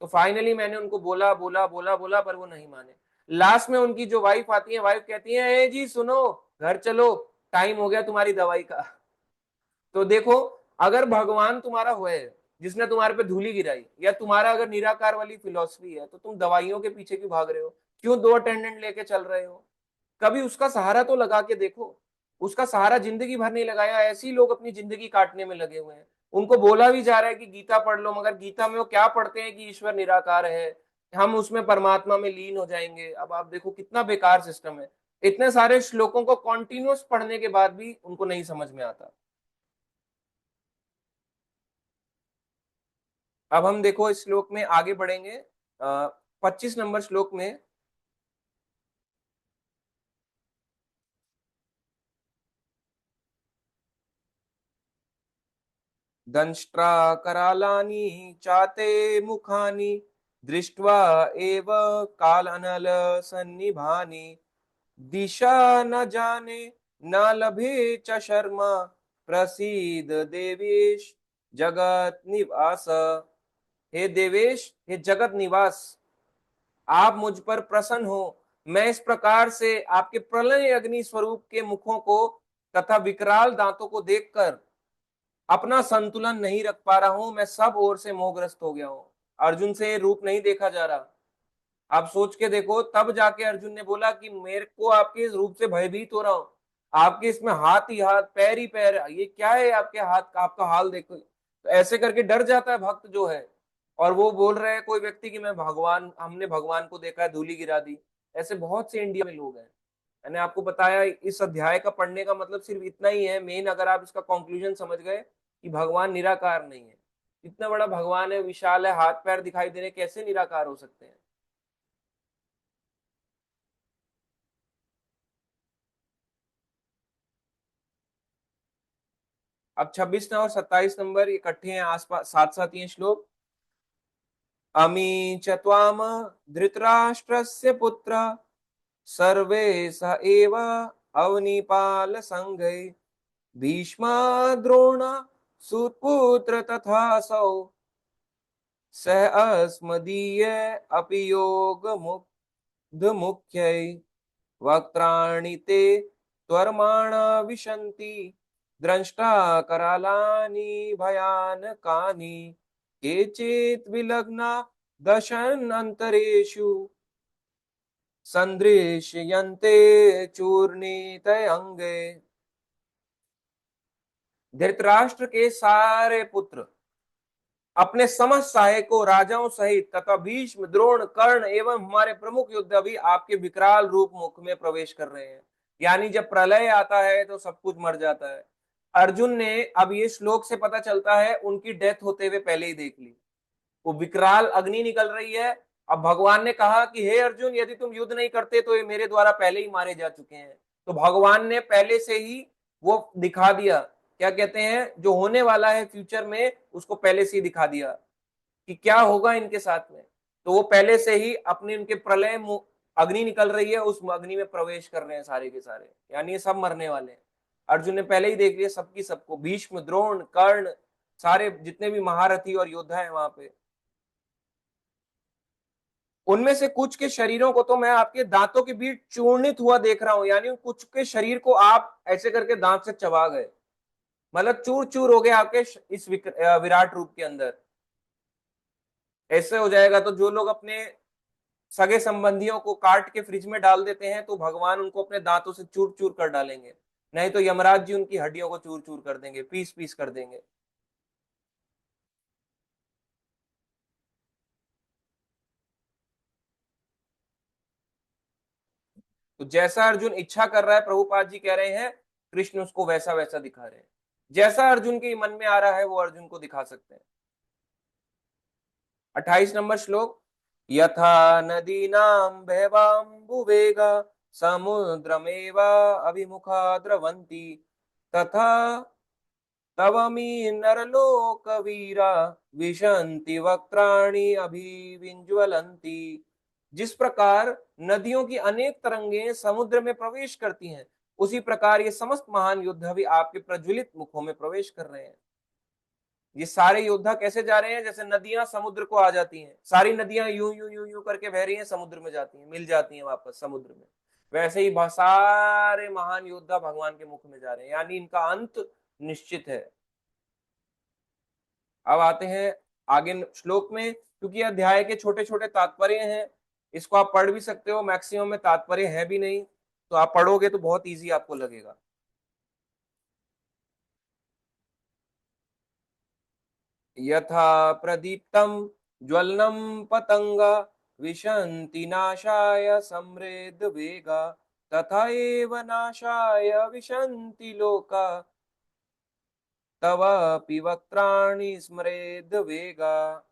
तो फाइनली मैंने उनको बोला बोला बोला बोला, पर वो नहीं माने। लास्ट में उनकी जो वाइफ आती है, वाइफ कहती है, ए जी सुनो, घर चलो, टाइम हो गया तुम्हारी दवाई का। तो देखो, अगर भगवान तुम्हारा हुए, जिसने तुम्हारे पे धूली गिराई, या तुम्हारा अगर निराकार वाली फिलॉसफी है, तो तुम दवाइयों के पीछे क्यों भाग रहे हो? क्यों 2 अटेंडेंट लेके चल रहे हो? कभी उसका सहारा तो लगा के देखो। उसका सहारा जिंदगी भर नहीं लगाया, ऐसे ही लोग अपनी जिंदगी काटने में लगे हुए हैं। उनको बोला भी जा रहा है कि गीता पढ़ लो, मगर गीता में वो क्या पढ़ते हैं कि ईश्वर निराकार है, हम उसमें परमात्मा में लीन हो जाएंगे। अब आप देखो कितना बेकार सिस्टम है। इतने सारे श्लोकों को कॉन्टिन्यूस पढ़ने के बाद भी उनको नहीं समझ में आता। अब हम देखो इस श्लोक में आगे बढ़ेंगे, 25 नंबर श्लोक में, दंष्ट्रा करालानि चाते मुखानि दृष्ट्वा एव कालानल सन्निभानि दिशा न जाने न लभे च शर्मा प्रसीद देवेश जगत निवास। हे देवेश, हे जगत निवास, आप मुझ पर प्रसन्न हो। मैं इस प्रकार से आपके प्रलय अग्नि स्वरूप के मुखों को तथा विकराल दांतों को देखकर अपना संतुलन नहीं रख पा रहा हूं, मैं सब ओर से मोहग्रस्त हो गया हूं। अर्जुन से ये रूप नहीं देखा जा रहा। आप सोच के देखो, तब जाके अर्जुन ने बोला कि मेरे को आपके इस रूप से भयभीत हो रहा हूं, आपके इसमें हाथ ही हाथ पैर ही पैर, ये क्या है आपके हाथ का, आपका हाल देखो। तो ऐसे करके डर जाता है भक्त जो है। और वो बोल रहे हैं कोई व्यक्ति कि मैं भगवान, हमने भगवान को देखा है, धूली गिरा दी। ऐसे बहुत से इंडिया में लोग हैं। मैंने आपको बताया, इस अध्याय का पढ़ने का मतलब सिर्फ इतना ही है मेन, अगर आप इसका कंक्लूजन समझ गए कि भगवान निराकार नहीं है। इतना बड़ा भगवान है, विशाल है, हाथ पैर दिखाई दे रहे, कैसे निराकार हो सकते हैं? अब 26 और 27 नंबर इकट्ठे हैं, आसपास साथ साथ ये श्लोक। अमी च त्वाम धृतराष्ट्रस्य पुत्र सर्वे स एव अवनीपाल संघै भीष्मा द्रोण सुपुत्र तथासौ सह अस्मदीय अपि योग मुग्ध मुख्यै वक्त्राणि ते त्वर्माणा विशन्ति द्रष्टा करालानि भयानकानि केचित् विलग्ना दशन् अन्तरेषु। संदृश्यन्ते चूर्णिते अंगे। धृतराष्ट्र के सारे पुत्र अपने समस्त सहायकों राजाओं सहित तथा भीष्म द्रोण कर्ण एवं हमारे प्रमुख योद्धा भी आपके विकराल रूप मुख में प्रवेश कर रहे हैं। यानी जब प्रलय आता है तो सब कुछ मर जाता है। अर्जुन ने अब ये श्लोक से पता चलता है उनकी डेथ होते हुए पहले ही देख ली। वो विकराल अग्नि निकल रही है। अब भगवान ने कहा कि हे अर्जुन, यदि तुम युद्ध नहीं करते तो ये मेरे द्वारा पहले ही मारे जा चुके हैं। तो भगवान ने पहले से ही वो दिखा दिया, क्या कहते हैं, जो होने वाला है फ्यूचर में उसको पहले से ही दिखा दिया कि क्या होगा इनके साथ में। तो वो पहले से ही अपने उनके प्रलय अग्नि निकल रही है, उस अग्नि में प्रवेश कर रहे हैं सारे के सारे, यानी ये सब मरने वाले हैं। अर्जुन ने पहले ही देख लिया सबकी सबको, भीष्म द्रोण कर्ण सारे जितने भी महारथी और योद्धा है वहां पे। उनमें से कुछ के शरीरों को तो मैं आपके दांतों के बीच चूर्णित हुआ देख रहा हूं, यानी कुछ के शरीर को आप ऐसे करके दांत से चबा गए, मतलब चूर चूर हो गए आपके इस विराट रूप के अंदर। ऐसे हो जाएगा तो जो लोग अपने सगे संबंधियों को काट के फ्रिज में डाल देते हैं तो भगवान उनको अपने दांतों से चूर चूर कर डालेंगे, नहीं तो यमराज जी उनकी हड्डियों को चूर चूर कर देंगे, पीस पीस कर देंगे। तो जैसा अर्जुन इच्छा कर रहा है, प्रभुपाद जी कह रहे हैं, कृष्ण उसको वैसा वैसा दिखा रहे हैं। जैसा अर्जुन के मन में आ रहा है वो अर्जुन को दिखा सकते हैं। 28 नंबर श्लोक। यथा नदीनां बहवाम्बुवेग समुद्रमेव अभिमुखा द्रवन्ति तथा तवमी नरलोकवीरा विशन्ति वक्त्राणि अभिविज्वलन्ति। जिस प्रकार नदियों की अनेक तरंगें समुद्र में प्रवेश करती हैं, उसी प्रकार ये समस्त महान योद्धा भी आपके प्रज्वलित मुखों में प्रवेश कर रहे हैं। ये सारे योद्धा कैसे जा रहे हैं, जैसे नदियां समुद्र को आ जाती हैं, सारी नदियां यूं यूं यूं यूं करके बह रही हैं, समुद्र में जाती हैं, मिल जाती हैं वापस समुद्र में। वैसे ही सारे महान योद्धा भगवान के मुख में जा रहे हैं, यानी इनका अंत निश्चित है। अब आते हैं आगे श्लोक में, क्योंकि अध्याय के छोटे छोटे तात्पर्य हैं, इसको आप पढ़ भी सकते हो, मैक्सिमम में तात्पर्य है भी नहीं, तो आप पढ़ोगे तो बहुत इजी आपको लगेगा। यथा प्रदीप्तं ज्वलनं पतंगा विशन्ति नाशाय समृद्ध वेगा तथा एव नाशाय विशन्ति लोका तवापि वक्त्राणि स्मरेद्ध वेगा।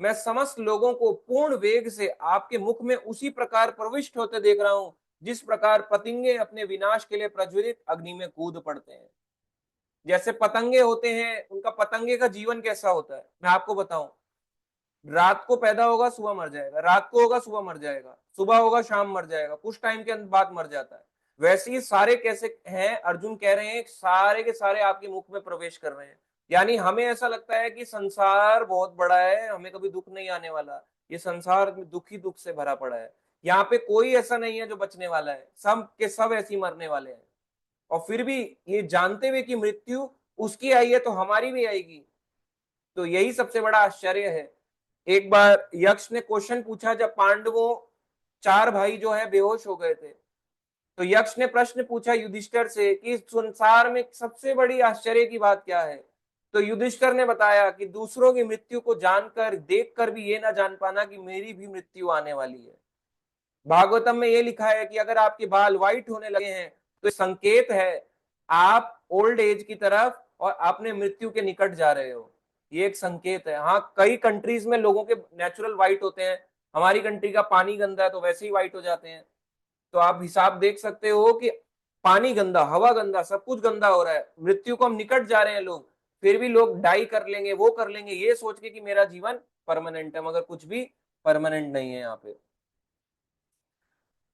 मैं समस्त लोगों को पूर्ण वेग से आपके मुख में उसी प्रकार प्रविष्ट होते देख रहा हूं जिस प्रकार पतंगे अपने विनाश के लिए प्रज्वलित अग्नि में कूद पड़ते हैं। जैसे पतंगे होते हैं, उनका पतंगे का जीवन कैसा होता है मैं आपको बताऊं। रात को पैदा होगा सुबह मर जाएगा, रात को होगा सुबह मर जाएगा, सुबह होगा शाम मर जाएगा, कुछ टाइम के बाद मर जाता है। वैसे ही सारे कैसे हैं, अर्जुन कह रहे हैं सारे के सारे आपके मुख में प्रवेश कर रहे हैं। यानी हमें ऐसा लगता है कि संसार बहुत बड़ा है, हमें कभी दुख नहीं आने वाला, ये संसार में दुख ही दुख से भरा पड़ा है। यहाँ पे कोई ऐसा नहीं है जो बचने वाला है, सब के सब ऐसे ही मरने वाले हैं। और फिर भी ये जानते हुए कि मृत्यु उसकी आई है तो हमारी भी आएगी, तो यही सबसे बड़ा आश्चर्य है। एक बार यक्ष ने क्वेश्चन पूछा, जब पांडवों चार भाई जो है बेहोश हो गए थे, तो यक्ष ने प्रश्न पूछा युधिष्ठिर से कि संसार में सबसे बड़ी आश्चर्य की बात क्या है। तो युधिष्ठिर ने बताया कि दूसरों की मृत्यु को जानकर देखकर भी ये ना जान पाना कि मेरी भी मृत्यु आने वाली है। भागवतम में ये लिखा है कि अगर आपके बाल व्हाइट होने लगे हैं तो संकेत है आप ओल्ड एज की तरफ और अपने मृत्यु के निकट जा रहे हो, ये एक संकेत है। हाँ, कई कंट्रीज में लोगों के नेचुरल व्हाइट होते हैं, हमारी कंट्री का पानी गंदा है तो वैसे ही व्हाइट हो जाते हैं। तो आप हिसाब देख सकते हो कि पानी गंदा, हवा गंदा, सब कुछ गंदा हो रहा है, मृत्यु को हम निकट जा रहे हैं लोग, फिर भी लोग डाई कर लेंगे, वो कर लेंगे, ये सोच के कि मेरा जीवन परमानेंट है, मगर कुछ भी परमानेंट नहीं है यहाँ पे।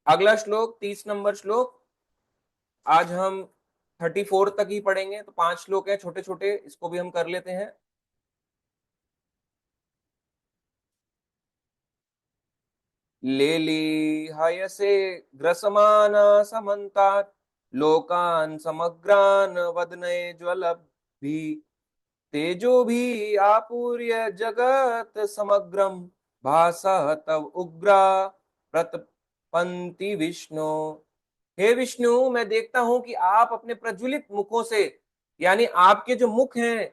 अगला श्लोक 30 नंबर श्लोक। आज हम 34 तक ही पढ़ेंगे, तो 5 श्लोक है छोटे छोटे, इसको भी हम कर लेते हैं। लेली हयसे ग्रसमान समन्तात लोकान समग्रान वदनये ज्वलभी तेजो भी आपूर्य जगत समग्रम भासा तव उग्रा पंति विष्णु। हे विष्णु, मैं देखता हूं कि आप अपने प्रज्वलित मुखों से, यानी आपके जो मुख हैं,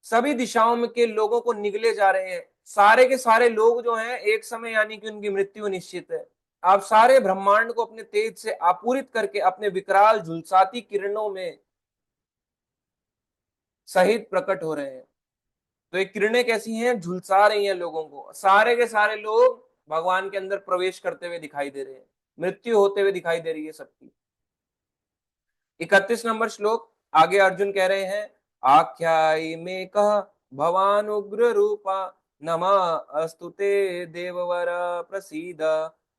सभी दिशाओं में के लोगों को निगले जा रहे हैं। सारे के सारे लोग जो हैं एक समय, यानी कि उनकी मृत्यु निश्चित है। आप सारे ब्रह्मांड को अपने तेज से आपूरित करके अपने विकराल झुलसाती किरणों में सहित प्रकट हो रहे हैं। तो ये किरणें कैसी हैं? झुलसा रही हैं लोगों को। सारे के सारे लोग भगवान के अंदर प्रवेश करते हुए दिखाई दे रहे हैं, मृत्यु होते हुए दिखाई दे रही है सबकी। 31 नंबर श्लोक, आगे अर्जुन कह रहे हैं, आख्यायी में कह भवान उग्र रूपा, नमः अस्तुते देववर प्रसीद,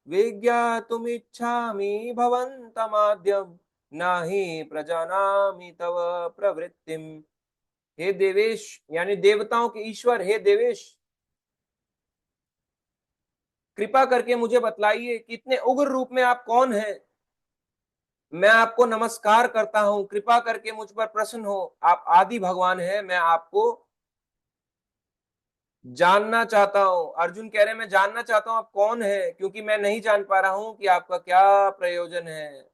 विज्ञातुमिच्छामि भवन्तमाद्यं, नाही प्रजानामि तव प्रवृत्तिम। हे देवेश, यानी देवताओं के ईश्वर, हे देवेश, कृपा करके मुझे बतलाइए कि इतने उग्र रूप में आप कौन हैं। मैं आपको नमस्कार करता हूं, कृपा करके मुझ पर प्रसन्न हो। आप आदि भगवान हैं, मैं आपको जानना चाहता हूं। अर्जुन कह रहे हैं मैं जानना चाहता हूं आप कौन है, क्योंकि मैं नहीं जान पा रहा हूं कि आपका क्या प्रयोजन है।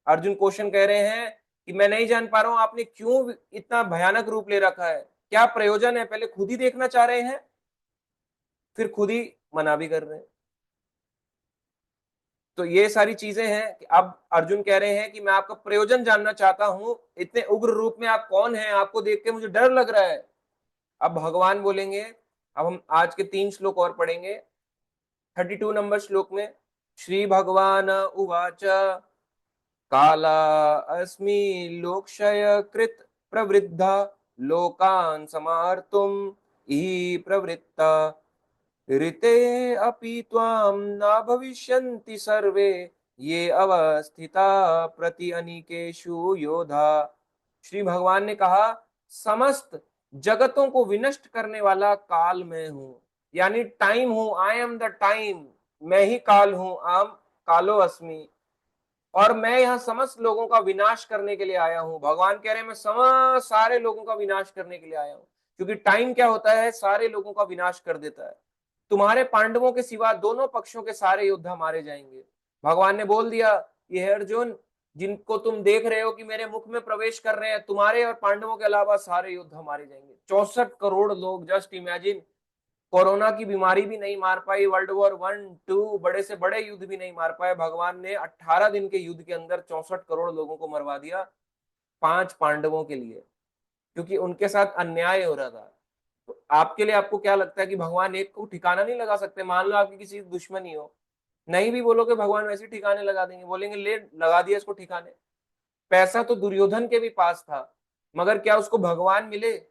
अर्जुन क्वेश्चन कह रहे हैं कि मैं नहीं जान पा रहा हूं आपने क्यों इतना भयानक रूप ले रखा है, क्या प्रयोजन है। पहले खुद ही देखना चाह रहे हैं, फिर खुद ही मना भी कर रहे हैं। तो ये सारी चीजें हैं कि अब अर्जुन कह रहे हैं कि मैं आपका प्रयोजन जानना चाहता हूं, इतने उग्र रूप में आप कौन हैं, आपको देख के मुझे डर लग रहा है। अब भगवान बोलेंगे, अब हम आज के 3 श्लोक और पढ़ेंगे। 32 नंबर श्लोक में श्री भगवान उवाच, काला अस्मि लोकक्षय कृत प्रवृद्धा, लोकान् समाहर्तुम् हि प्रवृत्ता, ऋते अपि त्वां न भविष्यन्ति सर्वे, ये अवस्थिता प्रति अनिकेषु योधा। श्री भगवान ने कहा, समस्त जगतों को विनष्ट करने वाला काल मैं हूं, यानी टाइम हूं। आई एम द टाइम, मैं ही काल हूं। आम कालो अस्मि, और मैं यहाँ समस्त लोगों का विनाश करने के लिए आया हूँ। भगवान कह रहे हैं मैं समस्त सारे लोगों का विनाश करने के लिए आया हूँ, क्योंकि टाइम क्या होता है, सारे लोगों का विनाश कर देता है। तुम्हारे पांडवों के सिवा दोनों पक्षों के सारे योद्धा मारे जाएंगे। भगवान ने बोल दिया, ये है अर्जुन, जिनको तुम देख रहे हो कि मेरे मुख में प्रवेश कर रहे हैं, तुम्हारे और पांडवों के अलावा सारे योद्धा मारे जाएंगे। 64 करोड़ लोग, जस्ट इमेजिन। कोरोना की बीमारी भी नहीं मार पाई, वर्ल्ड वॉर 1 2 बड़े से बड़े युद्ध भी नहीं मार पाए। भगवान ने 18 दिन के युद्ध के अंदर 64 करोड़ लोगों को मरवा दिया, 5 पांडवों के लिए, क्योंकि उनके साथ अन्याय हो रहा था। तो आपके लिए, आपको क्या लगता है कि भगवान एक को ठिकाना नहीं लगा सकते? मान लो आपकी किसी दुश्मनी हो, नहीं भी बोलोगे भगवान वैसे ठिकाने लगा देंगे, बोलेंगे ले लगा दिया इसको ठिकाने। पैसा तो दुर्योधन के भी पास था, मगर क्या उसको भगवान मिले?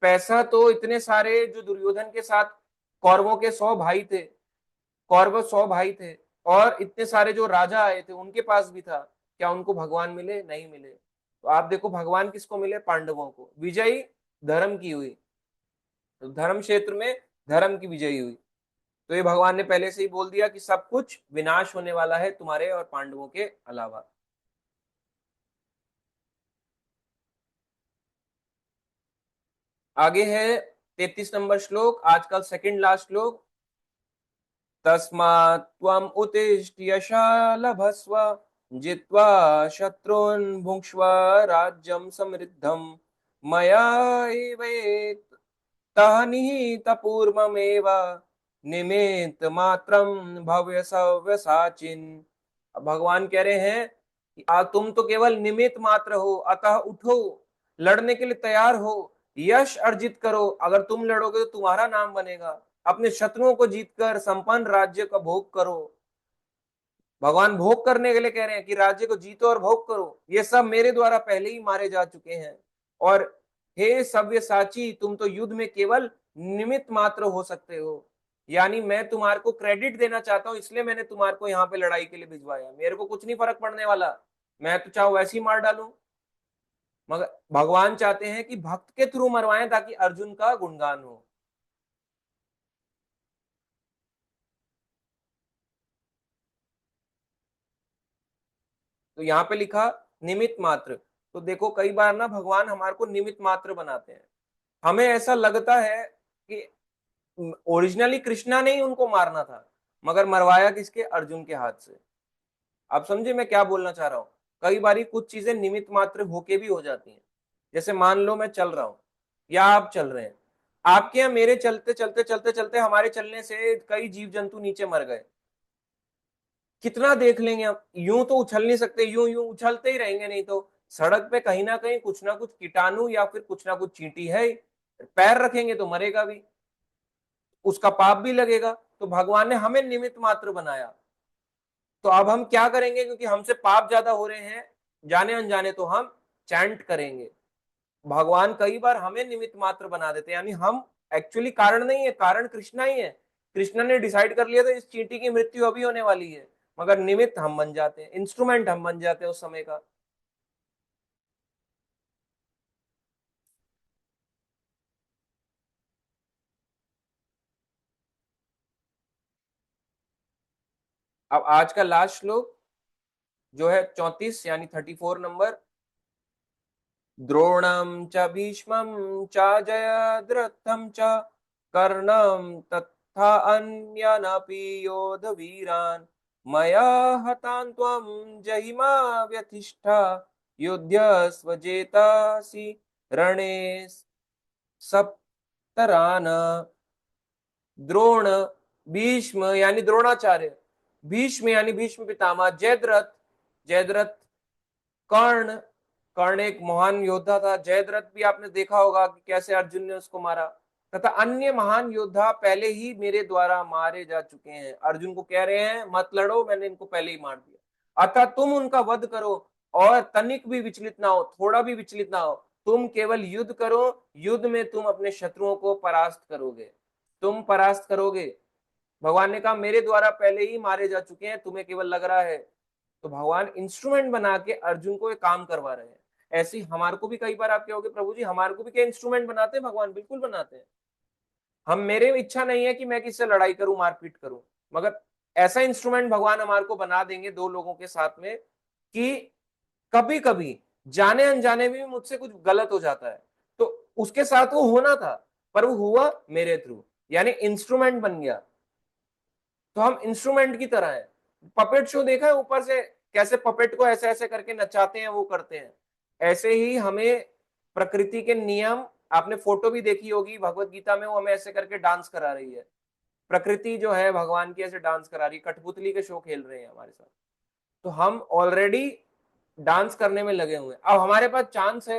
पैसा तो इतने सारे, जो दुर्योधन के साथ कौरवों के 100 भाई थे, कौरव 100 भाई थे, और इतने सारे जो राजा आए थे उनके पास भी था, क्या उनको भगवान मिले? नहीं मिले। तो आप देखो भगवान किसको मिले? पांडवों को। विजयी धर्म की हुई, तो धर्म क्षेत्र में धर्म की विजयी हुई। तो ये भगवान ने पहले से ही बोल दिया कि सब कुछ विनाश होने वाला है तुम्हारे और पांडवों के अलावा। आगे है 33 नंबर श्लोक, आज का सेकंड लास्ट श्लोक। तस्मात् त्वम् उत्तिष्ठ यशा लभस्व, जित्वा शत्रून् भुङ्क्ष्व राज्यं समृद्धम्, मया एवैतः निहितपूर्वमेव, निमित्त मात्रं भव्य सव्यसाचिन्। भगवान कह रहे हैं कि तुम तो केवल निमित्त मात्र हो, अतः उठो, लड़ने के लिए तैयार हो, यश अर्जित करो। अगर तुम लड़ोगे तो तुम्हारा नाम बनेगा। अपने शत्रुओं को जीतकर संपन्न राज्य का भोग करो। भगवान भोग करने के लिए कह रहे हैं कि राज्य को जीतो और भोग करो। ये सब मेरे द्वारा पहले ही मारे जा चुके हैं। और हे सव्यसाची, तुम तो युद्ध में केवल निमित्त मात्र हो सकते हो, यानी मैं तुम्हारे को क्रेडिट देना चाहता हूं, इसलिए मैंने तुम्हारे को यहाँ पे लड़ाई के लिए भिजवाया। मेरे को कुछ नहीं फर्क पड़ने वाला, मैं तो चाहूं वैसे ही मार डालूं, मगर भगवान चाहते हैं कि भक्त के थ्रू मरवाएं, ताकि अर्जुन का गुणगान हो। तो यहाँ पे लिखा निमित्त मात्र। तो देखो कई बार ना भगवान हमारे को निमित्त मात्र बनाते हैं। हमें ऐसा लगता है कि ओरिजिनली कृष्णा ने ही उनको मारना था, मगर मरवाया किसके? अर्जुन के हाथ से। आप समझे मैं क्या बोलना चाह रहा हूँ? कई बारी कुछ चीजें निमित्त मात्र होके भी हो जाती हैं। जैसे मान लो मैं चल रहा हूँ या आप चल रहे हैं, आपके यहाँ मेरे चलते चलते चलते चलते हमारे चलने से कई जीव जंतु नीचे मर गए, कितना देख लेंगे हम? यूं तो उछल नहीं सकते, यूं यूं उछलते ही रहेंगे, नहीं तो सड़क पे कहीं ना कुछ कीटाणु या फिर कुछ ना कुछ चींटी है, पैर रखेंगे तो मरेगा भी, उसका पाप भी लगेगा। तो भगवान ने हमें निमित्त मात्र बनाया, तो अब हम क्या करेंगे? क्योंकि हमसे पाप ज्यादा हो रहे हैं जाने अनजाने, तो हम चैंट करेंगे। भगवान कई बार हमें निमित्त मात्र बना देते हैं, यानी हम एक्चुअली कारण नहीं है, कारण कृष्णा ही है। कृष्णा ने डिसाइड कर लिया था इस चींटी की मृत्यु अभी होने वाली है, मगर निमित्त हम बन जाते हैं, इंस्ट्रूमेंट हम बन जाते हैं उस समय का। अब आज का लास्ट श्लोक जो है 34 यानी 34 नंबर। द्रोणं च भीष्मं च जयद्रथं च कर्णं तथा अन्यानपि योधवीरान् मया हतान् त्वं जहिमा व्यथिष्ठा युध्यस्व जेतासि रणे सप्तरान्। द्रोण, भीष्म यानी द्रोणाचार्य, भीष्म यानी भीष्म पितामह, जयद्रथ, जयद्रथ, कर्ण, कर्ण एक महान योद्धा था, जयद्रथ भी आपने देखा होगा कि कैसे अर्जुन ने उसको मारा, तथा अन्य महान योद्धा पहले ही मेरे द्वारा मारे जा चुके हैं। अर्जुन को कह रहे हैं मत लड़ो, मैंने इनको पहले ही मार दिया, अतः तुम उनका वध करो और तनिक भी विचलित ना हो, थोड़ा भी विचलित ना हो, तुम केवल युद्ध करो, युद्ध में तुम अपने शत्रुओं को परास्त करोगे, तुम परास्त करोगे। भगवान ने कहा मेरे द्वारा पहले ही मारे जा चुके हैं, तुम्हें केवल लग रहा है। तो भगवान इंस्ट्रूमेंट बना के अर्जुन को ये काम करवा रहे हैं। ऐसे ही हमारे को भी कई बार आप कहोगे प्रभु जी हमारे को भी क्या इंस्ट्रूमेंट बनाते हैं भगवान? बिल्कुल बनाते हैं। हम, मेरे इच्छा नहीं है कि मैं किससे लड़ाई करूं, मारपीट करूं, मगर ऐसा इंस्ट्रूमेंट भगवान हमारे को बना देंगे दो लोगों के साथ में कि कभी कभी जाने अनजाने में भी मुझसे कुछ गलत हो जाता है, तो उसके साथ वो होना था पर वो हुआ मेरे थ्रू, यानी इंस्ट्रूमेंट बन गया। तो हम इंस्ट्रूमेंट की तरह है। पपेट शो देखा है ऊपर से कैसे पपेट को ऐसे ऐसे करके नचाते हैं, वो करते हैं। ऐसे ही हमें प्रकृति के नियम, आपने फोटो भी देखी होगी भगवत गीता में, वो हमें ऐसे करके डांस करा रही है। प्रकृति जो है भगवान की ऐसे डांस करा रही है, कठपुतली के शो खेल रहे हैं हमारे साथ। तो हम ऑलरेडी डांस करने में लगे हुए हैं। अब हमारे पास चांस है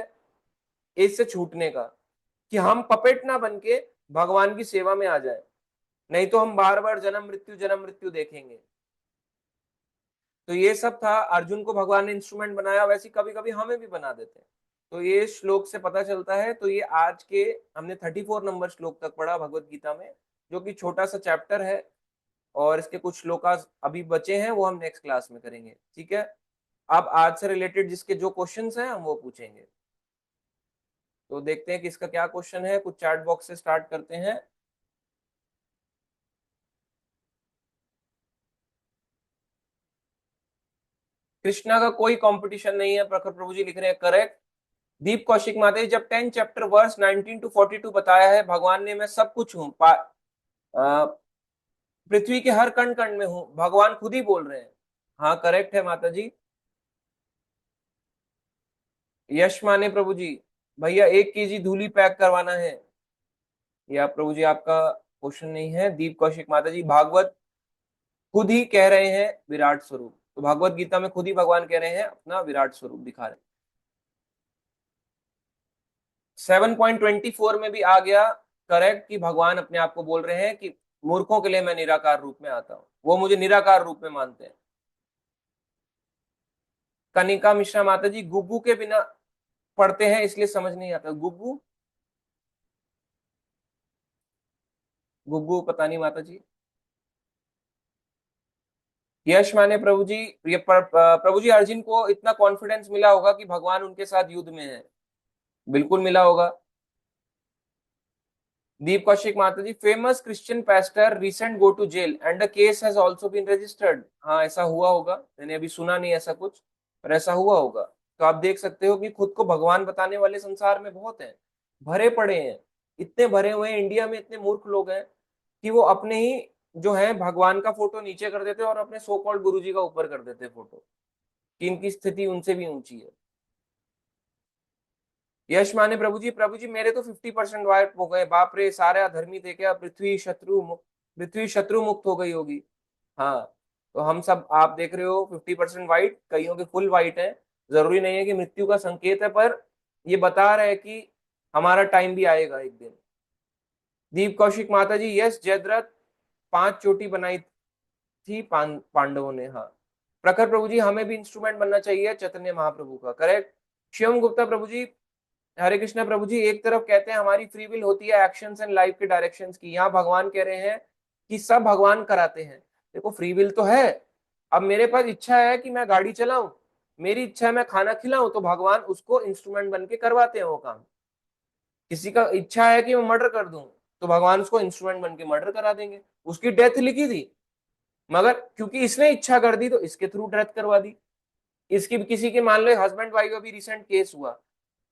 इससे छूटने का, कि हम पपेट ना बन के भगवान की सेवा में आ जाए, नहीं तो हम बार बार जन्म मृत्यु देखेंगे। तो ये सब था, अर्जुन को भगवान ने इंस्ट्रूमेंट बनाया, वैसे कभी कभी हमें भी बना देते हैं। तो ये श्लोक से पता चलता है। तो ये आज के हमने 34 नंबर श्लोक तक पढ़ा भगवत गीता में, जो कि छोटा सा चैप्टर है, और इसके कुछ श्लोक अभी बचे हैं, वो हम नेक्स्ट क्लास में करेंगे, ठीक है? अब आज से रिलेटेड जिसके जो क्वेश्चंस हैं हम वो पूछेंगे। तो देखते हैं किसका क्या क्वेश्चन है, कुछ चैट बॉक्स से स्टार्ट करते हैं। कृष्णा का कोई कंपटीशन नहीं है, प्रखर प्रभु जी लिख रहे हैं करेक्ट। दीप कौशिक माता जी, जब 10 चैप्टर वर्स 19 to 42 बताया है भगवान ने मैं सब कुछ हूँ, पृथ्वी के हर कण कण में हूँ, भगवान खुद ही बोल रहे हैं। हाँ करेक्ट है माता जी। यश माने प्रभु जी, भैया 1 kg धूली पैक करवाना है। या प्रभु जी आपका क्वेश्चन नहीं है। दीप कौशिक माता जी, भागवत खुद ही कह रहे हैं विराट स्वरूप, तो भगवत गीता में खुद ही भगवान कह रहे हैं अपना विराट स्वरूप दिखा रहे हैं। 7.24 में भी आ गया करेक्ट, कि भगवान अपने आप को बोल रहे हैं कि मूर्खों के लिए मैं निराकार रूप में आता हूं, वो मुझे निराकार रूप में मानते हैं। कनिका मिश्रा माता जी, गुग्गू के बिना पढ़ते हैं इसलिए समझ नहीं आता। गुग्गू, गुग्गू पता नहीं माता जी। यश माने प्रभु जी, ये प्रभु जी अर्जुन को इतना कॉन्फिडेंस मिला होगा कि भगवान उनके साथ युद्ध में है, बिल्कुल मिला होगा। दीप कौशिक माता ji, famous Christian pastor recent go to jail and the case has also been registered. हाँ ऐसा हुआ होगा, मैंने अभी सुना नहीं ऐसा कुछ, पर ऐसा हुआ होगा। तो आप देख सकते हो कि खुद को भगवान बताने वाले संसार में बहुत हैं, भरे पड़े हैं। इतने भरे हुए हैं, इंडिया में इतने मूर्ख लोग हैं कि वो अपने ही जो है भगवान का फोटो नीचे कर देते और अपने सो कॉल्ड गुरु जी का ऊपर कर देते फोटो, कि इनकी स्थिति उनसे भी ऊंची है। यश माने प्रभु जी मेरे तो 50% वाइट हो गए, बाप रे सारे अधर्मी थे क्या, पृथ्वी शत्रु मुक्त हो गई होगी। हाँ, तो हम सब आप देख रहे हो 50% वाइट, कईयों के फुल वाइट है। जरूरी नहीं है कि मृत्यु का संकेत है, पर ये बता रहे हैं कि हमारा टाइम भी आएगा एक दिन। दीप कौशिक माता जी, यस जयद्रथ, 5 चोटी बनाई थी पांडवों ने, हाँ। प्रखर प्रभु जी, हमें भी इंस्ट्रूमेंट बनना चाहिए चैतन्य महाप्रभु का, करेक्ट। शिवम गुप्ता प्रभु जी, हरे कृष्णा प्रभु जी, एक तरफ कहते हैं हमारी फ्री विल होती है एक्शंस एंड लाइफ के डायरेक्शंस की, यहाँ भगवान कह रहे हैं कि सब भगवान कराते हैं। देखो फ्री विल तो है, अब मेरे पास इच्छा है कि मैं गाड़ी चलाऊं, मेरी इच्छा है मैं खाना खिलाऊं, तो भगवान उसको इंस्ट्रूमेंट बन के करवाते हैं वो काम। किसी का इच्छा है कि मैं मर्डर कर दूं, तो भगवान उसको इंस्ट्रूमेंट बन के मर्डर करा देंगे। उसकी डेथ लिखी थी, मगर क्योंकि इसने इच्छा कर दी तो इसके थ्रू डेथ करवा दी। इसकी किसी के मान लो हस्बैंड वाइफ, अभी रिसेंट केस हुआ,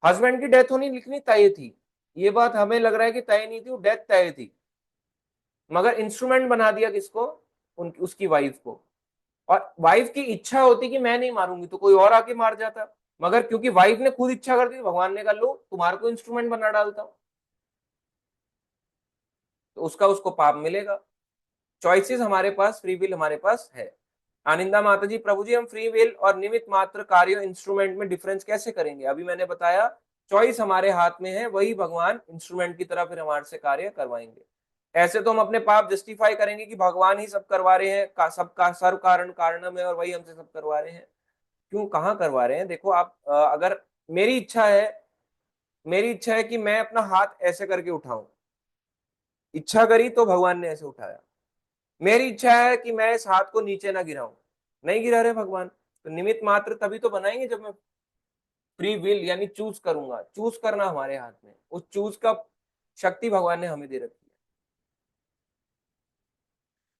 हस्बैंड की डेथ होनी लिखनी तय थी, ये बात हमें लग रहा है कि तय नहीं थी, वो डेथ तय थी, मगर इंस्ट्रूमेंट बना दिया किसको, उसकी वाइफ को। और वाइफ की इच्छा होती कि मैं नहीं मारूंगी तो कोई और आके मार जाता, मगर क्योंकि वाइफ ने खुद इच्छा कर दी, भगवान ने कहा लो तुम्हारे को इंस्ट्रूमेंट बना डालता हूं, तो उसका उसको पाप मिलेगा। चॉइसेस हमारे पास, फ्री विल हमारे पास है। आनंदा माता जी, प्रभु जी हम फ्री विल और निमित्त मात्र कार्य इंस्ट्रूमेंट में डिफरेंस कैसे करेंगे, अभी मैंने बताया चॉइस हमारे हाथ में है, वही भगवान इंस्ट्रूमेंट की तरह फिर हमारे से कार्य करवाएंगे। ऐसे तो हम अपने पाप जस्टिफाई करेंगे कि भगवान ही सब करवा रहे हैं, सबका सर्व कारण कारणम है और वही हमसे सब करवा रहे हैं। क्यों, कहाँ करवा रहे हैं, देखो आप अगर मेरी इच्छा है, मेरी इच्छा है कि मैं अपना हाथ ऐसे करके उठाऊं, इच्छा करी तो भगवान ने ऐसे उठाया। मेरी इच्छा है कि मैं इस हाथ को नीचे ना गिराऊं, नहीं गिरा रहे भगवान, तो निमित्त मात्र तभी तो बनाएंगे जब मैं फ्री विल यानी चूज करूंगा। चूज करना हमारे हाथ में, उस चूज का शक्ति भगवान ने हमें दे रखी है।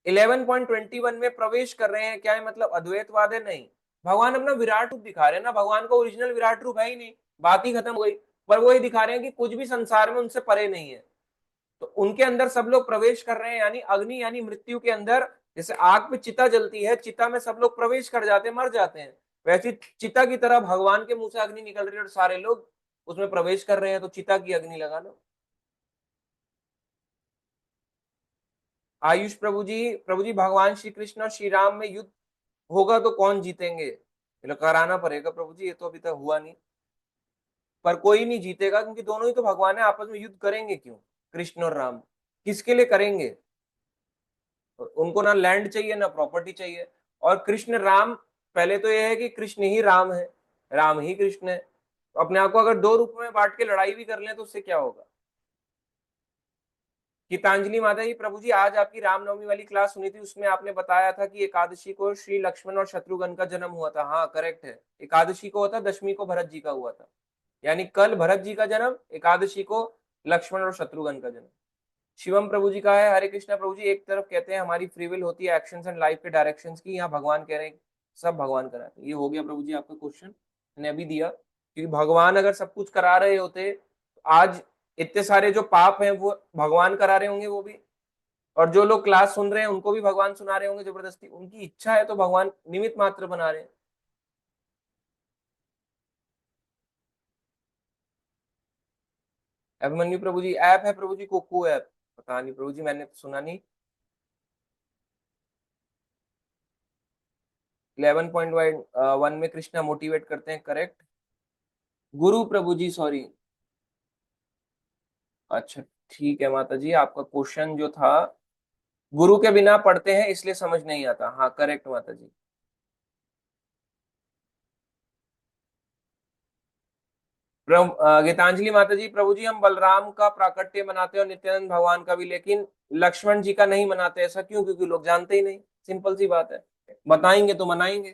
11.21 में प्रवेश कर रहे हैं, क्या है मतलब अद्वैतवाद है, नहीं। भगवान अपना विराट रूप दिखा रहे हैं ना, भगवान का ओरिजिनल विराट रूप है ही नहीं, बात ही खत्म हो गई। पर वो ये दिखा रहे हैं कि कुछ भी संसार में उनसे परे नहीं है, तो उनके अंदर सब लोग प्रवेश कर रहे हैं, यानी अग्नि यानी मृत्यु के अंदर, जैसे आग पे चिता जलती है, चिता में सब लोग प्रवेश कर जाते हैं, मर जाते हैं, वैसे चिता की तरह भगवान के मुंह से अग्नि निकल रही है और सारे लोग उसमें प्रवेश कर रहे हैं, तो चिता की अग्नि लगा लो। आयुष प्रभु जी भगवान श्री कृष्ण और श्री राम में युद्ध होगा तो कौन जीतेंगे, ये कराना पड़ेगा प्रभु जी, ये तो अभी तक हुआ नहीं। पर कोई नहीं जीतेगा, क्योंकि दोनों ही तो भगवान है, आपस में युद्ध करेंगे क्यों, कृष्ण और राम, किसके लिए करेंगे। उनको ना लैंड चाहिए ना प्रॉपर्टी चाहिए। और कृष्ण राम, पहले तो यह है कि कृष्ण ही राम है, राम ही कृष्ण है, तो अपने आप को अगर दो रूप में बांट के लड़ाई भी कर लें तो उससे क्या होगा। गीतांजलि माता जी, प्रभु जी आज आपकी रामनवमी वाली क्लास सुनी थी, उसमें आपने बताया था कि एकादशी को श्री लक्ष्मण और शत्रुघ्न का जन्म हुआ था, हाँ करेक्ट है, एकादशी को होता, दशमी को भरत जी का हुआ था, यानी कल भरत जी का जन्म, एकादशी को लक्ष्मण और शत्रुघ्न का जन्म। शिवम प्रभु जी का है, हरे कृष्णा प्रभु जी, एक तरफ कहते हैं हमारी फ्री विल होती है एक्शंस एंड लाइफ के डायरेक्शंस की, यहाँ भगवान कह रहे हैं सब भगवान कराते हैं। ये हो गया प्रभु जी आपका क्वेश्चन, मैंने अभी दिया, क्योंकि भगवान अगर सब कुछ करा रहे होते तो आज इतने सारे जो पाप हैं वो भगवान करा रहे होंगे वो भी, और जो लोग क्लास सुन रहे हैं उनको भी भगवान सुना रहे होंगे जबरदस्ती, उनकी इच्छा है तो भगवान निमित्त मात्र बना रहे हैं। अभिमन्यु प्रभु जी, ऐप है प्रभु जी, कुकू ऐप, पता नहीं प्रभु जी, मैंने तो सुना नहीं। 11.1 में कृष्णा मोटिवेट करते हैं, करेक्ट। गुरु प्रभु जी, सॉरी, अच्छा ठीक है माता जी, आपका क्वेश्चन जो था, गुरु के बिना पढ़ते हैं इसलिए समझ नहीं आता, हाँ करेक्ट माता जी। गीतांजलि माता जी, प्रभु जी हम बलराम का प्राकट्य मनाते हैं और नित्यानंद भगवान का भी, लेकिन लक्ष्मण जी का नहीं मनाते, ऐसा क्यों, क्योंकि लोग जानते ही नहीं, सिंपल सी बात है। बताएंगे तो मनाएंगे,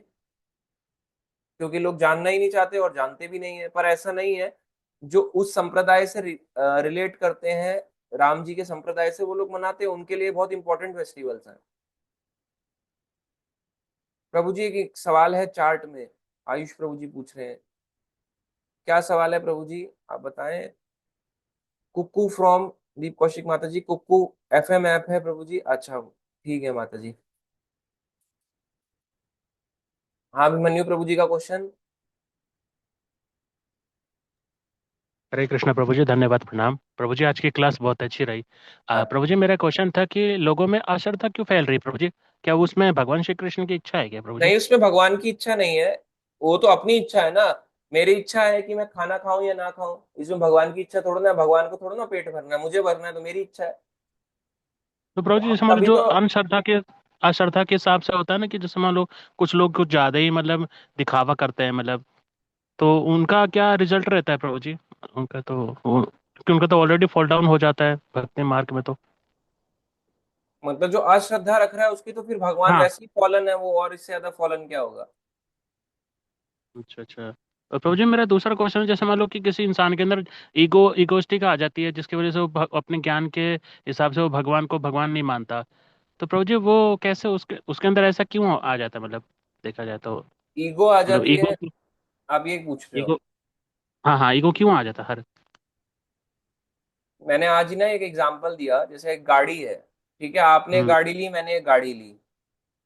क्योंकि लोग जानना ही नहीं चाहते और जानते भी नहीं है, पर ऐसा नहीं है, जो उस संप्रदाय से रिलेट करते हैं, राम जी के संप्रदाय से, वो लोग मनाते हैं, उनके लिए बहुत इंपॉर्टेंट फेस्टिवल्स हैं। प्रभु जी एक सवाल है चार्ट में, आयुष प्रभु जी पूछ रहे हैं, क्या सवाल है प्रभु जी, आप बताएं। कुक्कू फ्रॉम दीप कौशिक माता जी, कुक्कू एफएम ऐप है प्रभु जी, अच्छा। ठीक है माता जी। हाँ अभिमन्यु प्रभु जी का क्वेश्चन। हरे कृष्णा प्रभु जी, धन्यवाद, प्रणाम प्रभु जी। आज की क्लास बहुत अच्छी रही। हाँ। प्रभु जी, मेरा क्वेश्चन था कि लोगों में अश्रद्धा क्यों फैल रही है प्रभु जी? क्या उसमें भगवान श्री कृष्ण की इच्छा है क्या प्रभु जी? नहीं, उसमें भगवान की इच्छा नहीं है। वो तो अपनी इच्छा है ना। मेरी इच्छा है कि मैं खाना खाऊं या ना खाऊं, इसमें भगवान की इच्छा थोड़ा ना है। भगवान को थोड़ा ना पेट भरना है, मुझे भरना है, तो मेरी इच्छा है। तो प्रभु तो जी, हम जैसे मान लो तभी जो तो। अश्रद्धा के हिसाब से होता है ना, कि जैसे मान लो कुछ लोग कुछ ज्यादा ही मतलब दिखावा करते हैं, मतलब तो उनका क्या रिजल्ट रहता है प्रभु जी? उनका तो क्योंकि उनका तो ऑलरेडी फॉल डाउन हो जाता है भक्ति मार्ग में तो। मतलब जो अश्रद्धा रख रहा है उसकी तो फिर भगवान हाँ। वैसे ही फॉलन है वो, और इससे ज्यादा फॉलन क्या होगा। अच्छा अच्छा। और प्रभु जी, मेरा दूसरा क्वेश्चन है, जैसे मान लो कि किसी इंसान के अंदर ईगोस्टिक आ जाती है, जिसकी वजह से वो अपने ज्ञान के हिसाब से वो भगवान को भगवान नहीं मानता। तो प्रभु जी, वो कैसे उसके उसके अंदर ऐसा क्यों आ जाता है, मतलब देखा जाए तो? ईगो आ मतलब जाती ईगो है। आप ये पूछ रहे ईगो हो। हाँ हाँ, ईगो क्यों आ जाता है हर? मैंने आज ही ना एक एग्जांपल दिया, जैसे एक गाड़ी है। ठीक है, आपने एक हम्म। गाड़ी ली, मैंने एक गाड़ी ली।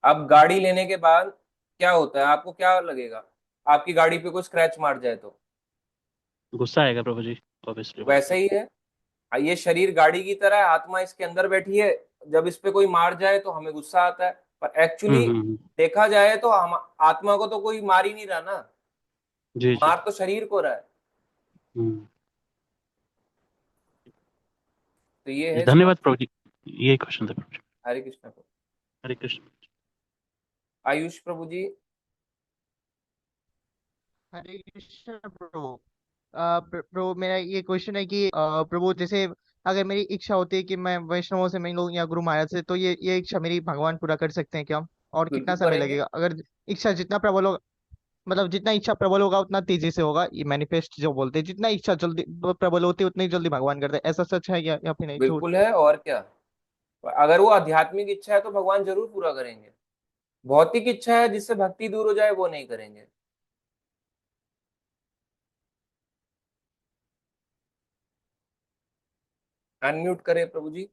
अब गाड़ी लेने के बाद क्या होता है, आपको क्या लगेगा? आपकी गाड़ी पे कोई स्क्रैच मार जाए तो। गुस्सा आएगा प्रभु जी, ऑब्वियसली बात वैसे है। ही है। ये शरीर गाड़ी की तरह है, आत्मा इसके अंदर बैठी है। जब इस पे कोई मार जाए तो हमें गुस्सा आता है, पर एक्चुअली हम्म। देखा जाए तो हम आत्मा को तो कोई मार ही नहीं रहा ना। जी जी। मार तो शरीर को रहा है। हम्म। तो ये जी, है इसका। धन्यवाद प्रभु जी। यही क्वेश्चन था प्रभु जी। हरे कृष्ण को। हरे कृष्ण। आयुष प्रभु जी। हरे कृष्ण प्रभु। प्रभु, मेरा ये क्वेश्चन है कि प्रभु, जैसे अगर मेरी इच्छा होती है कि मैं वैष्णवों से मिलूं या गुरु महाराज से, तो ये इच्छा मेरी भगवान पूरा कर सकते हैं क्या? और कितना बिल्कुल समय करेंगे। लगेगा? अगर इच्छा जितना प्रबल होगा, मतलब जितना इच्छा प्रबल होगा उतना तेजी से होगा, ये मैनिफेस्ट जो बोलते हैं, जितना इच्छा जल्दी प्रबल होती है उतनी जल्दी भगवान करते हैं, ऐसा सच है या फिर नहीं, झूठ? बिल्कुल है, और क्या। अगर वो आध्यात्मिक इच्छा है तो भगवान जरूर पूरा करेंगे। भौतिक इच्छा है जिससे भक्ति दूर हो जाए, वो नहीं करेंगे। अनम्यूट करें प्रभु जी।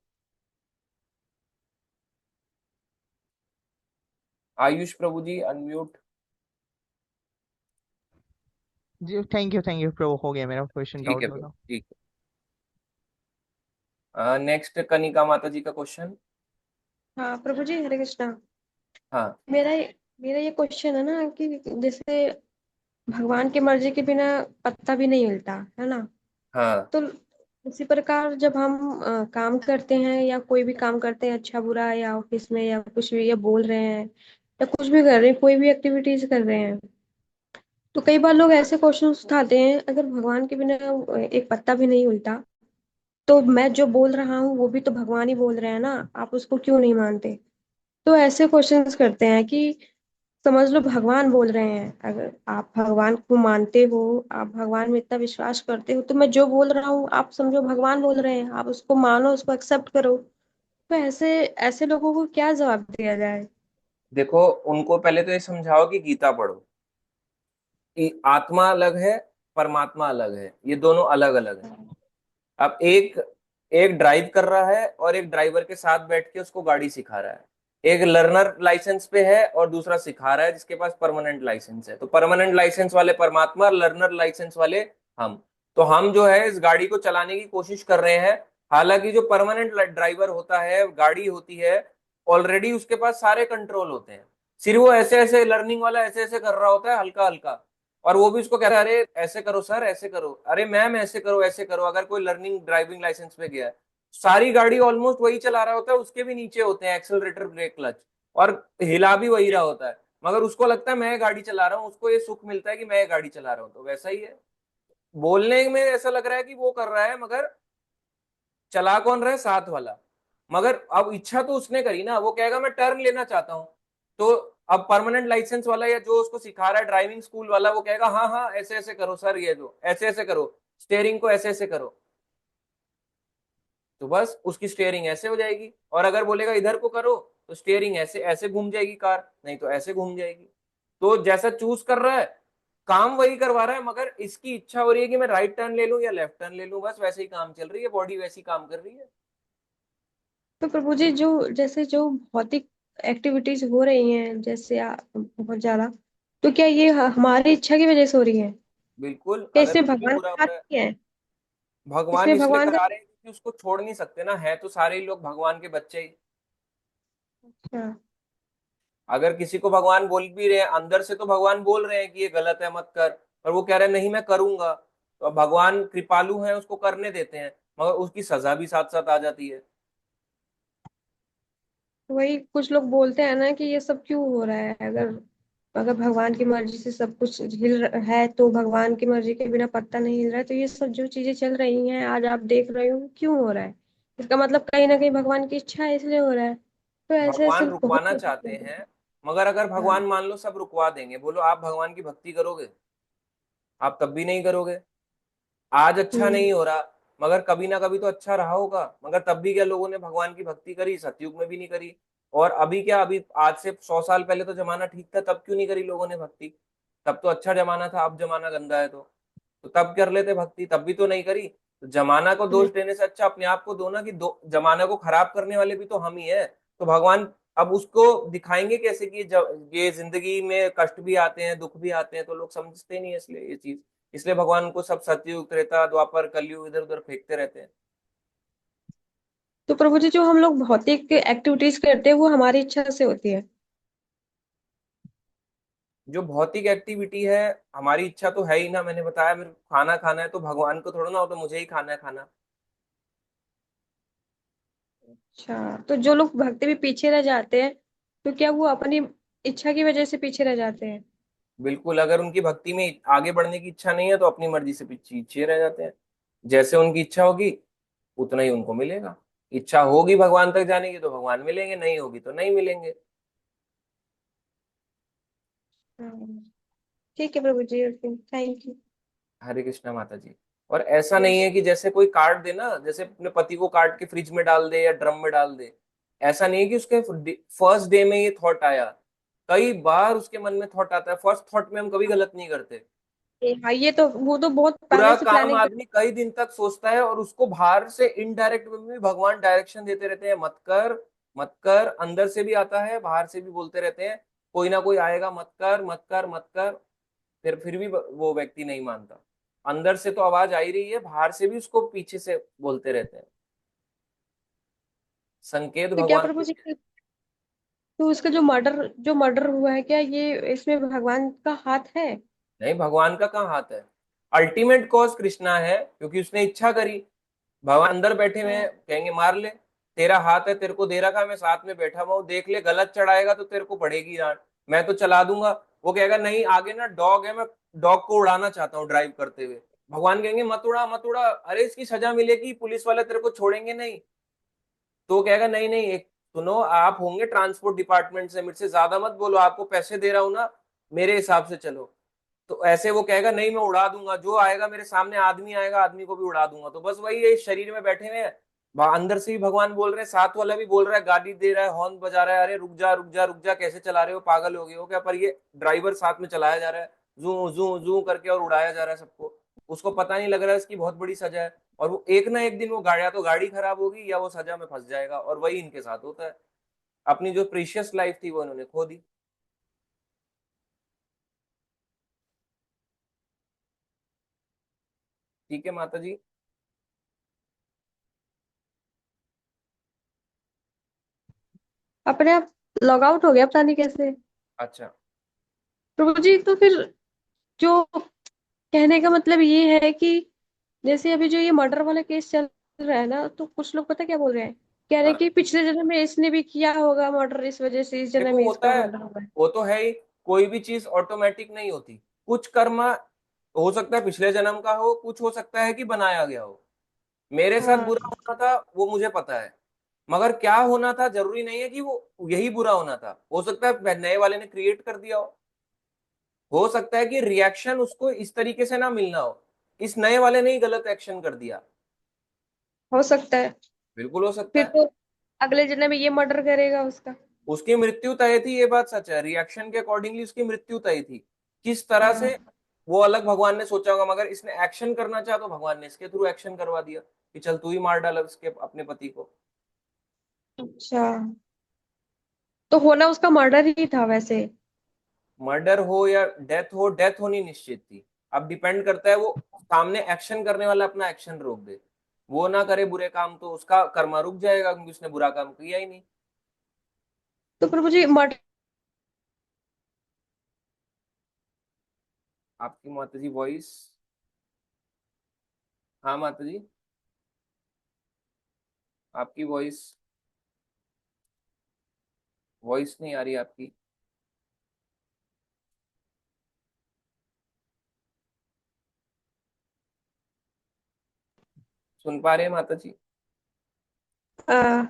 आयुष प्रभु जी अनम्यूट। जी, थैंक यू प्रभु, हो गया मेरा क्वेश्चन, ठीक है डाउट प्रभु, होगा। ठीक है। नेक्स्ट कनिका माता जी का क्वेश्चन। हाँ प्रभु जी, हरे कृष्णा। हाँ। मेरा मेरा ये क्वेश्चन है ना कि जैसे भगवान की मर्जी के बिना पत्ता भी नहीं हिलता है ना। हाँ। तो उसी प्रकार जब हम काम करते हैं या कोई भी काम करते हैं, अच्छा बुरा, या ऑफिस में या कुछ भी, या बोल रहे हैं या कुछ भी कर रहे हैं, कोई भी एक्टिविटीज कर रहे हैं, तो कई बार लोग ऐसे क्वेश्चन उठाते हैं, अगर भगवान के बिना एक पत्ता भी नहीं हिलता, तो मैं जो बोल रहा हूँ वो भी तो भगवान ही बोल रहे हैं ना, आप उसको क्यों नहीं मानते? तो ऐसे क्वेश्चंस करते हैं कि समझ लो भगवान बोल रहे हैं, अगर आप भगवान को मानते हो, आप भगवान में इतना विश्वास करते हो, तो मैं जो बोल रहा हूँ आप समझो भगवान बोल रहे हैं, आप उसको मानो, उसको एक्सेप्ट करो। तो ऐसे ऐसे लोगों को क्या जवाब दिया जाए? देखो, उनको पहले तो ये समझाओ कि गीता पढ़ो। कि आत्मा अलग है, परमात्मा अलग है, ये दोनों अलग अलग है। अब एक एक ड्राइव कर रहा है और एक ड्राइवर के साथ बैठ के उसको गाड़ी सिखा रहा है। एक लर्नर लाइसेंस पे है और दूसरा सिखा रहा है जिसके पास परमानेंट लाइसेंस है। तो परमानेंट लाइसेंस वाले परमात्मा, लर्नर लाइसेंस वाले हम। तो हम जो है इस गाड़ी को चलाने की कोशिश कर रहे हैं। हालांकि जो परमानेंट ड्राइवर होता है, गाड़ी होती है, ऑलरेडी उसके पास सारे कंट्रोल होते हैं। सिर्फ वो ऐसे ऐसे लर्निंग वाला ऐसे ऐसे कर रहा होता है, हल्का हल्का। और वो भी उसको कह रहा है, अरे ऐसे करो सर, ऐसे करो, अरे मैम ऐसे करो, ऐसे करो। अगर कोई लर्निंग ड्राइविंग लाइसेंस पे गया है, सारी गाड़ी ऑलमोस्ट वही चला रहा होता है, उसके भी नीचे होते हैं एक्सेलरेटर, ब्रेक, क्लच, और हिला भी वही रहा होता है। मगर उसको लगता है मैं गाड़ी चला रहा हूँ, उसको ये सुख मिलता है कि मैं गाड़ी चला रहा हूँ। तो वैसा ही है। बोलने में ऐसा लग रहा है कि वो कर रहा है, मगर चला कौन रहा है? साथ वाला। मगर अब इच्छा तो उसने करी ना, वो कहेगा मैं टर्न लेना चाहता हूँ। तो अब परमानेंट लाइसेंस वाला या जो उसको सिखा रहा है ड्राइविंग स्कूल वाला, वो कहेगा हाँ हाँ ऐसे ऐसे करो सर, ये जो ऐसे ऐसे करो, स्टेयरिंग को ऐसे ऐसे करो। तो बस उसकी स्टेयरिंग ऐसे हो जाएगी। और अगर बोलेगा इधर को करो, तो स्टेयरिंग ऐसे ऐसे घूम जाएगी कार, नहीं तो ऐसे घूम जाएगी। तो जैसा चूज कर रहा है, काम वही करवा रहा है, मगर इसकी इच्छा हो रही है कि मैं राइट टर्न ले लूं या लेफ्ट टर्न ले लूं, बस वैसे ही काम चल रही है, बॉडी वैसी काम कर रही है। तो प्रभु जी, जो जैसे जो भौतिक एक्टिविटीज हो रही हैं, जैसे बहुत ज्यादा, तो क्या ये हमारी इच्छा की वजह से हो रही है? बिल्कुल, क्या अगर इसमें कुछ भी भगवान बुरा का हो हाथ रहा है, नहीं है? भगवान इसमें इसलिए भगवान का। करा रहे हैं क्योंकि उसको छोड़ नहीं सकते ना, है तो सारे ही लोग भगवान के बच्चे ही। अच्छा। अगर किसी को भगवान बोल भी रहे हैं अंदर से, तो भगवान बोल रहे हैं कि ये गलत है मत कर, पर वो कह रहे हैं नहीं मैं करूंगा, तो अब भगवान कृपालु हैं, उसको करने देते हैं, मगर उसकी सजा भी साथ साथ आ जाती है। वही कुछ लोग बोलते हैं ना कि ये सब क्यों हो रहा है, अगर अगर भगवान की मर्जी से सब कुछ है, तो भगवान की मर्जी के बिना पत्ता नहीं हिल रहा है, तो ये सब जो चीजें चल रही हैं आज आप देख रहे हो क्यों हो रहा है? इसका मतलब कहीं ना कहीं भगवान की इच्छा है, इसलिए हो रहा है। तो ऐसे ऐसे भगवान बहुत रुकवाना लोग चाहते बोलते हैं, मगर अगर हैं। हाँ। भगवान मान लो सब रुकवा देंगे, बोलो आप भगवान की भक्ति करोगे? आप तब भी नहीं करोगे। आज अच्छा हम्म। नहीं हो रहा, मगर कभी ना कभी तो अच्छा रहा होगा, मगर तब भी क्या लोगों ने भगवान की भक्ति करी? सतयुग में भी नहीं करी। और अभी क्या, अभी आज से 100 साल पहले तो जमाना ठीक था, तब क्यों नहीं करी लोगों ने भक्ति? तब तो अच्छा जमाना था, अब जमाना गंदा है तो तब कर लेते भक्ति, तब भी तो नहीं करी। तो जमाना को हम्म। दोष देने से अच्छा अपने आप को दो ना, कि दो जमाना को खराब करने वाले भी तो हम ही है। तो भगवान अब उसको दिखाएंगे कैसे कि ये जिंदगी में कष्ट भी आते हैं, दुख भी आते हैं, तो लोग समझते नहीं है इसलिए ये चीज। इसलिए भगवान को सब सतयुग, त्रेता, द्वापर, कलयुग इधर उधर फेंकते रहते हैं। तो प्रभु जी, जो हम लोग भौतिक एक्टिविटीज करते हैं वो हमारी इच्छा से होती है? जो भौतिक एक्टिविटी है, हमारी इच्छा तो है ही ना, मैंने बताया मेरे को खाना खाना है, तो भगवान को थोड़ा ना हो, तो मुझे ही खाना है खाना। अच्छा, तो जो लोग भक्ति में पीछे रह जाते हैं, तो क्या वो अपनी इच्छा की वजह से पीछे रह जाते हैं? बिल्कुल, अगर उनकी भक्ति में आगे बढ़ने की इच्छा नहीं है, तो अपनी मर्जी से पीछे रह जाते हैं। जैसे उनकी इच्छा होगी उतना ही उनको मिलेगा। इच्छा होगी भगवान तक जाने की तो भगवान मिलेंगे, नहीं होगी तो नहीं मिलेंगे। हाँ। ठीक है प्रभु जी, ओके, थैंक यू। हरे कृष्णा माता जी। और ऐसा नहीं है कि जैसे कोई काट दे ना, जैसे अपने पति को काट के फ्रिज में डाल दे या ड्रम में डाल दे, ऐसा नहीं है कि उसके फर्स्ट डे में ये थॉट आया। कई बार उसके मन में थॉट आता है, फर्स्ट थॉट में हम कभी गलत नहीं करते। हाँ, ये तो वो तो बहुत पूरा पहले से काम प्लानिंग कर। आदमी कई दिन तक सोचता है, और उसको बाहर से इनडायरेक्ट वे में भी भगवान डायरेक्शन देते रहते हैं, मत कर मत कर। अंदर से भी आता है, बाहर से भी बोलते रहते हैं, कोई ना कोई आएगा, मत कर मत कर मत कर। फिर भी वो व्यक्ति नहीं मानता। अंदर से तो आवाज आ ही रही है, बाहर से भी उसको पीछे से बोलते रहते हैं। संकेत तो क्या भगवान प्रभु जी, देते हैं। तो उसका जो मर्डर हुआ है, क्या ये इसमें भगवान का हाथ है? नहीं, भगवान का कहाँ हाथ है? अल्टीमेट कॉज कृष्णा है, क्योंकि उसने इच्छा करी। भगवान अंदर बैठे हुए हाँ। हैं, कहेंगे मार ले, तेरा हाथ है, तेरे को दे रखा, मैं साथ में बैठा हुआ हूँ, देख ले गलत चढ़ाएगा तो तेरे को पड़ेगी डांट, मैं तो चला दूंगा। वो कहेगा नहीं, आगे ना डॉग है, मैं डॉग को उड़ाना चाहता हूँ ड्राइव करते हुए। भगवान कहेंगे मत उड़ा मत उड़ा, अरे इसकी सजा मिलेगी, पुलिस वाले तेरे को छोड़ेंगे नहीं। तो वो कहेगा नहीं नहीं, एक सुनो, आप होंगे ट्रांसपोर्ट डिपार्टमेंट से, मेरे से ज्यादा मत बोलो, आपको पैसे दे रहा हूं ना, मेरे हिसाब से चलो। तो ऐसे वो कहेगा नहीं मैं उड़ा दूंगा, जो आएगा मेरे सामने, आदमी आएगा, आदमी को भी उड़ा दूंगा। तो बस वही है, इस शरीर में बैठे हुए हैं, अंदर से भी भगवान बोल रहे हैं, साथ वाला भी बोल रहा है, गाड़ी दे रहा है, हॉर्न बजा रहा है, अरे रुक जा रुक जा रुक जा, कैसे चला रहे हो, पागल हो गए हो क्या? पर ये ड्राइवर साथ में चलाया जा रहा है, जू जू जू करके, और उड़ाया जा रहा है सबको। उसको पता नहीं लग रहा है इसकी बहुत बड़ी सजा है। और वो एक ना एक दिन वो गाड़ी, या तो गाड़ी खराब होगी या वो सजा में फंस जाएगा, और वही इनके साथ होता है। अपनी जो प्रीशियस लाइफ थी वो इन्होंने खो दी। ठीक है माता जी। अपने आप लॉग आउट हो गया, पता नहीं कैसे। अच्छा। प्रभु जी, तो फिर जो कहने का मतलब ये है कि जैसे अभी जो ये मर्डर वाला केस चल रहा है ना, तो कुछ लोग पता क्या बोल रहे हैं, कह रहे हैं हाँ, कि पिछले जन्म में इसने भी किया होगा मर्डर, इस वजह से इस जन्म देखो में होता इसका है, मर्डर हुआ है। वो तो है ही। कोई भी चीज ऑटोमेटिक नहीं होती। कुछ कर्म हो सकता है पिछले जन्म का हो, कुछ हो सकता है कि बनाया गया हो। मेरे साथ हाँ। बुरा होना था वो मुझे पता है, मगर क्या होना था जरूरी नहीं है कि वो यही बुरा होना था, हो सकता है नए वाले ने क्रिएट कर दिया हो सकता है कि रिएक्शन उसको इस तरीके से ना मिलना हो, इस नए वाले ने ही गलत एक्शन कर दिया। हो सकता है। बिल्कुल हो सकता फिर है। तो अगले जन्म में ये मर्डर करेगा उसका। उसकी मृत्यु तय थी, ये बात सच है, रिएक्शन के अकॉर्डिंगली उसकी मृत्यु तय थी। किस तरह से, हाँ। वो अलग भगवान ने सोचा होगा, मगर इसने एक्शन करना चाहा तो भगवान ने इसके थ्रू एक्शन करवा दिया कि चल तू ही मार डाला उसके अपने पति को। अच्छा, तो होना उसका मर्डर ही था वैसे। मर्डर हो या डेथ हो, डेथ होनी निश्चित थी। अब डिपेंड करता है वो सामने एक्शन करने वाला अपना एक्शन रोक दे, वो ना करे बुरे काम, तो उसका कर्मा रुक जाएगा क्योंकि उसने बुरा काम किया ही नहीं। तो प्रभु जी मर्डर। आपकी माता जी वॉइस। हाँ माता जी, आपकी वॉइस, वॉइस नहीं आ रही आपकी। सुन पा रहे हैं माता जी?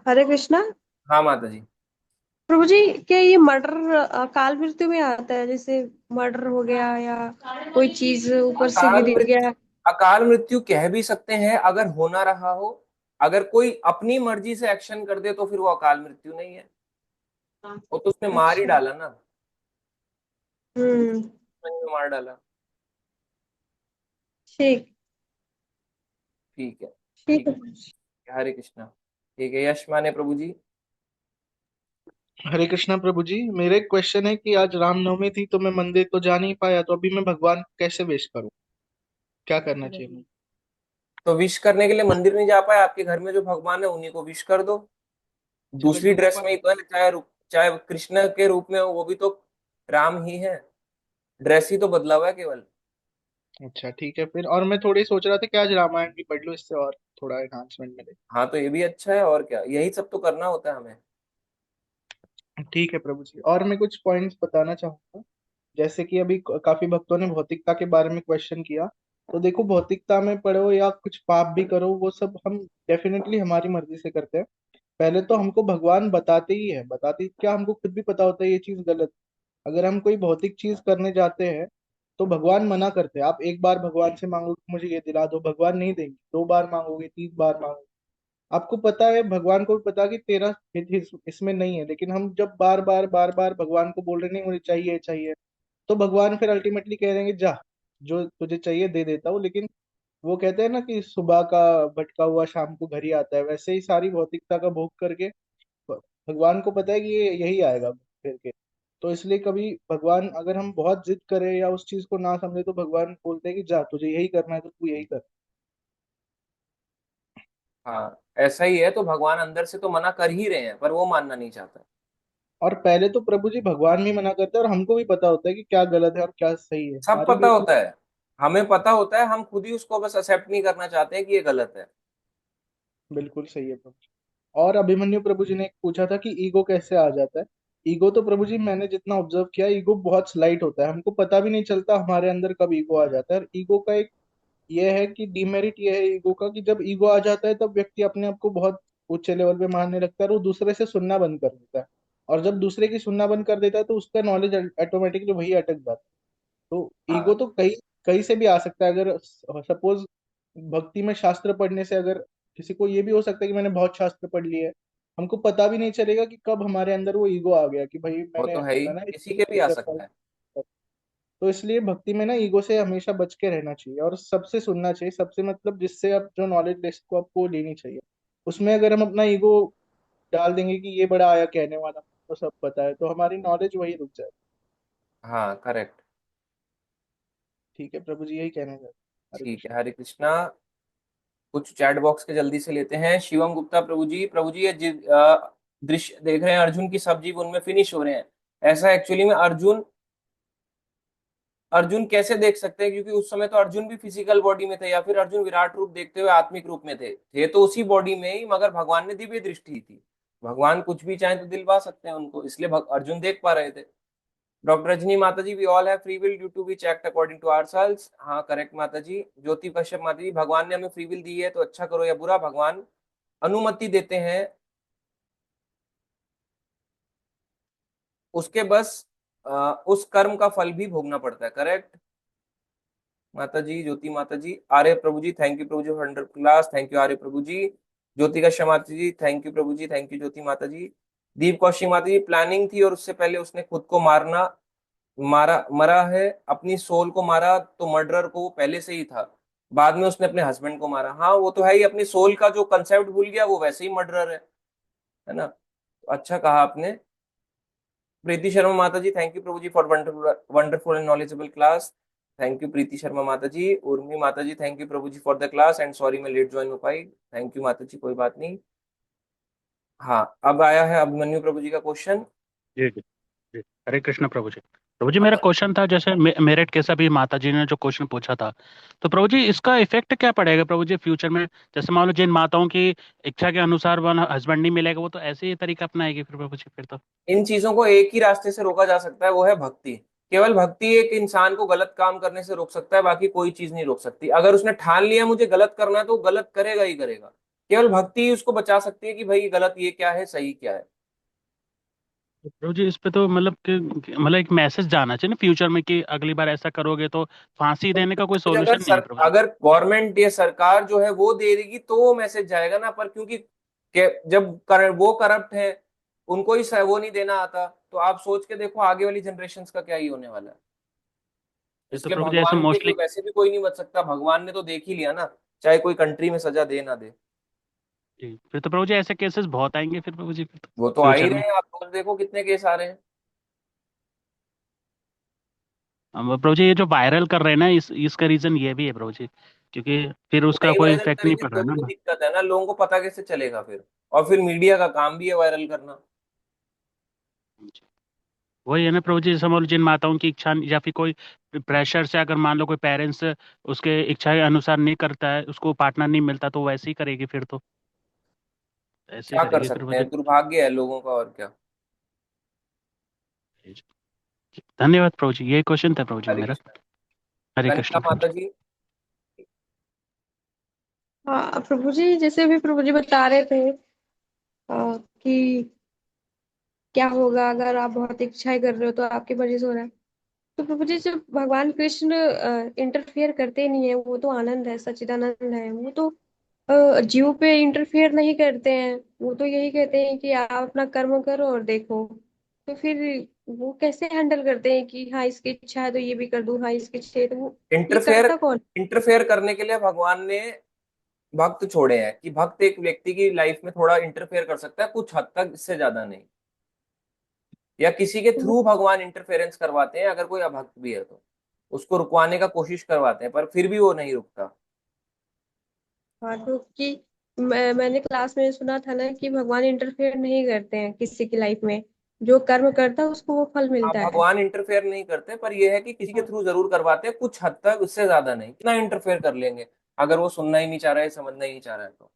हरे कृष्णा। हाँ माता जी। प्रभु जी, क्या ये मर्डर काल मृत्यु में आता है? जैसे मर्डर हो गया या कोई चीज ऊपर से अकाल गिर मृत्यु, गया। अकाल मृत्यु कह भी सकते हैं अगर होना रहा हो। अगर कोई अपनी मर्जी से एक्शन कर दे तो फिर वो अकाल मृत्यु नहीं है, वो तो उसने मार ही अच्छा। डाला ना, हम्म। मार डाला। ठीक। ठीक है। ठीक ठीक है। है, हरे कृष्णा। ठीक है, यश माने प्रभु जी। हरे कृष्णा प्रभु जी। मेरा एक क्वेश्चन है कि आज रामनवमी थी तो मैं मंदिर तो जा नहीं पाया, तो अभी मैं भगवान को कैसे विश करूं? क्या करना चाहिए मुझे? तो विश करने के लिए मंदिर नहीं जा पाए, आपके घर में जो भगवान है उन्हीं को विश कर दो। चलो दूसरी ठीक है ड्रेस में ही तो है, चाहे कृष्ण के रूप में हो, वो भी तो राम ही है, ड्रेस ही तो बदला हुआ है केवल। अच्छा ठीक है फिर। और मैं थोड़ी सोच रहा था कि आज रामायण भी पढ़ लूं, इससे और थोड़ा एनहांसमेंट मिले। हाँ तो ये भी अच्छा है, और क्या, यही सब तो करना होता है हमें। ठीक है प्रभु जी। और मैं कुछ पॉइंट्स बताना चाहूंगा। जैसे कि अभी काफी भक्तों ने भौतिकता के बारे में क्वेश्चन किया। तो देखो, भौतिकता में पढ़ो या कुछ पाप भी करो, वो सब हम डेफिनेटली हमारी मर्जी से करते हैं। पहले तो हमको भगवान बताते ही है, बताते क्या, हमको खुद भी पता होता है ये चीज गलत। अगर हम कोई भौतिक चीज करने जाते हैं तो भगवान मना करते हैं। आप एक बार भगवान से मांगो कि मुझे ये दिला दो, भगवान नहीं देंगे। दो बार मांगोगे, तीन बार मांगोगे, आपको पता है, भगवान को भी पता कि तेरा हित इसमें नहीं है, लेकिन हम जब बार बार भगवान को बोल रहे नहीं मुझे चाहिए चाहिए, तो भगवान फिर अल्टीमेटली कह देंगे जा, जो तुझे चाहिए दे देता हूँ। लेकिन वो कहते हैं ना कि सुबह का भटका हुआ शाम को घर ही आता है, वैसे ही सारी भौतिकता का भोग करके भगवान को पता है कि ये यही आएगा फिर के। तो इसलिए कभी भगवान, अगर हम बहुत जिद करें या उस चीज को ना समझे, तो भगवान बोलते हैं कि जा, तुझे यही करना है तो तू यही कर। हाँ ऐसा ही है, तो भगवान अंदर से तो मना कर ही रहे हैं पर वो मानना नहीं चाहता। और पहले तो प्रभु जी भगवान भी मना करते हैं, और हमको भी पता होता है कि क्या गलत है और क्या सही है, सब हमारी पता भी। होता है, हमें पता होता है, हम खुद ही उसको बस एक्सेप्ट नहीं करना चाहते हैं कि ये गलत है। बिल्कुल सही है प्रभु जी। और अभिमन्यु प्रभु जी ने एक पूछा था कि ईगो कैसे आ जाता है। ईगो तो प्रभु जी मैंने जितना ऑब्जर्व किया, ईगो बहुत स्लाइट होता है, हमको पता भी नहीं चलता हमारे अंदर कब ईगो आ जाता है। और ईगो का एक ये है कि डिमेरिट ये है ईगो का, कि जब ईगो आ जाता है तब व्यक्ति अपने आप को बहुत ऊंचे लेवल पे मानने लगता है, और वो दूसरे से सुनना बंद कर देता है। और जब दूसरे की सुनना बंद कर देता है तो उसका नॉलेज ऑटोमेटिकली वही अटक जाता है। तो ईगो हाँ तो कई कई से भी आ सकता है। अगर सपोज भक्ति में शास्त्र पढ़ने से अगर किसी को ये भी हो सकता है कि मैंने बहुत शास्त्र पढ़ लिए है, हमको पता भी नहीं चलेगा कि कब हमारे अंदर वो ईगो आ गया कि भाई वो मैंने तो है ही, मैंने किसी के भी आ सकता है। तो इसलिए भक्ति में ना ईगो से हमेशा बच के रहना चाहिए, और सबसे सुनना चाहिए, सबसे मतलब जिससे आप जो नॉलेज ले सको आपको लेनी चाहिए। उसमें अगर हम अपना ईगो डाल देंगे कि ये बड़ा आया कहने वाला, तो सब पता है, तो हमारी नॉलेज वही रुक जाए। हाँ करेक्ट। ठीक है प्रभु जी, यही कहना चाहते हैं। हरे ठीक कृष्ण। है, हरे कृष्णा। कुछ चैट बॉक्स के जल्दी से लेते हैं। शिवम गुप्ता प्रभु जी, प्रभु जी ये दृश्य देख रहे हैं, अर्जुन की सब जीव उनमें फिनिश हो रहे हैं, ऐसा एक्चुअली में अर्जुन, अर्जुन कैसे देख सकते हैं, क्योंकि उस समय तो अर्जुन भी फिजिकल बॉडी में थे, या फिर अर्जुन विराट रूप देखते हुए आत्मिक रूप में थे तो उसी बॉडी में ही, मगर भगवान ने दिव्य दृष्टि थी। भगवान कुछ भी चाहे तो दिलवा सकते हैं उनको, इसलिए अर्जुन देख पा रहे थे। डॉक्टर रजनी माता ji, we all have free will due to which act according to ourselves. हाँ करेक्ट माता जी। ज्योति कश्यप माता जी, भगवान ने हमें फ्री विल दी है तो अच्छा करो या बुरा, भगवान अनुमति देते हैं, उसके बस उस कर्म का फल भी भोगना पड़ता है। करेक्ट माता जी। ज्योति माता ji, Arya Prabhu ji, thank you Prabhu ji for 100 class, thank you Arya Prabhu ji. Jyoti Kashyap माता ji, thank you Prabhu ji, thank you Jyoti माता जी। दीप कौशिक माता जी, प्लानिंग थी और उससे पहले उसने खुद को मारना, मरा है, अपनी सोल को मारा, तो मर्डरर को वो पहले से ही था, बाद में उसने अपने हस्बैंड को मारा। हाँ वो तो है ही, अपनी सोल का जो कंसेप्ट भूल गया वो वैसे ही मर्डरर है ना। अच्छा कहा आपने। प्रीति शर्मा माता ji, thank you Prabhu ji for wonderful and knowledgeable class. Thank you Preeti Sharma माता जी। उर्मी माता ji, thank you Prabhu ji for the class and sorry मैं लेट ज्वाइन हो पाई। थैंक यू माता जी, कोई बात नहीं। हाँ, अब आया है अभिमन्यु प्रभु जी का क्वेश्चन। जी जी जी। हरे कृष्ण प्रभु जी। प्रभु जी मेरा क्वेश्चन था, जैसे मेरिट के सभी माता जी ने जो क्वेश्चन पूछा था, तो प्रभु जी इसका इफेक्ट क्या पड़ेगा प्रभु जी फ्यूचर में? जैसे मान लो जिन माताओं की इच्छा के अनुसार वन हस्बैंड नहीं मिलेगा, वो तो ऐसे ही तरीका अपनाएगी फिर प्रभु जी फिर तो। इन चीजों को एक ही रास्ते से रोका जा सकता है, वो है भक्ति। केवल भक्ति एक इंसान को गलत काम करने से रोक सकता है, बाकी कोई चीज नहीं रोक सकती। अगर उसने ठान लिया मुझे गलत करना है तो वो गलत करेगा ही करेगा। केवल भक्ति ही उसको बचा सकती है कि भाई गलत ये क्या है, सही क्या है। तो प्रभु जी इस पे तो मतलब कि मतलब एक मैसेज जाना चाहिए ना फ्यूचर में, कि अगली बार ऐसा करोगे तो फांसी देने का कोई सोल्यूशन नहीं है प्रभु जी। अगर गवर्नमेंट या सरकार जो है वो दे देगी तो वो मैसेज जाएगा ना, पर क्योंकि वो करप्ट है, उनको ही वो नहीं देना आता, तो आप सोच के देखो आगे वाली जनरेशन का क्या ही होने वाला है। ये तो इसलिए प्रभु जी ऐसे भगवान के लिए मोस्टली। वैसे भी कोई नहीं बच सकता, भगवान ने तो देख ही लिया ना, चाहे कोई कंट्री में सजा दे ना दे। जी, फिर तो प्रभु जी ऐसे केसेस बहुत आएंगे फिर प्रभु जी फिर तो वो तो आ ही फ्यूचर रहे में। हैं, आप रोज देखो कितने केस आ रहे हैं। प्रभु जी ये जो वायरल कर रहे हैं ना, इसका रीजन ये भी है प्रभु जी, क्योंकि फिर उसका नहीं कोई वायरल इफेक्ट नहीं करेंगे पड़ रहा तो भी तो ना। दिक्कत है ना, लोगों को पता कैसे चलेगा फिर। और फिर मीडिया का काम भी है वायरल करना। वही है ना प्रभु जी, जैसे मान लो जिन माताओं की इच्छा या फिर कोई प्रेशर से, अगर मान लो कोई पेरेंट्स उसके इच्छा के अनुसार नहीं करता है, उसको पार्टनर नहीं मिलता, तो वैसे ही करेगी फिर तो, ऐसे ही क्या कर करेगी फिर सकते मुझे। हैं, दुर्भाग्य है लोगों का, और क्या। धन्यवाद प्रभु जी, यही क्वेश्चन था प्रभु जी हरे मेरा। कृष्ण। हरे कनिका कृष्ण प्रभु माता जी। जी। हाँ प्रभु जी, जैसे भी प्रभु जी बता रहे थे कि क्या होगा अगर आप बहुत इच्छाएं कर रहे हो तो आपकी मर्जी से हो रहा है। तो प्रभु जी जब भगवान कृष्ण इंटरफेयर करते नहीं है, वो तो आनंद है, सच्चिदानंद है, वो तो जीव पे इंटरफेयर नहीं करते हैं। वो तो यही कहते हैं कि आप अपना कर्म करो और देखो। तो फिर वो कैसे हैंडल करते हैं कि हाँ इसकी इच्छा है तो ये भी कर दूं, हाँ इसकी इच्छा है तो वो, ये इंटरफेयर करता कौन? इंटरफेयर करने के लिए भगवान ने भक्त छोड़े हैं, कि भक्त एक व्यक्ति की लाइफ में थोड़ा इंटरफेयर कर सकता है कुछ हद तक, इससे ज्यादा नहीं। या किसी के थ्रू भगवान इंटरफेरेंस करवाते हैं, अगर कोई अभक्त भी है तो उसको रुकवाने का कोशिश करवाते हैं, पर फिर भी वो नहीं रुकता। हाँ तो कि मैंने क्लास में सुना था ना कि भगवान इंटरफेयर नहीं करते हैं किसी की लाइफ में। जो कर्म करता है उसको वो फल आप मिलता है। भगवान इंटरफेयर नहीं करते, पर यह है कि किसी के थ्रू जरूर करवाते हैं कुछ हद तक, उससे ज्यादा नहीं। कितना इंटरफेयर कर लेंगे अगर वो सुनना ही नहीं चाह रहा है, समझना ही नहीं चाह रहा है तो।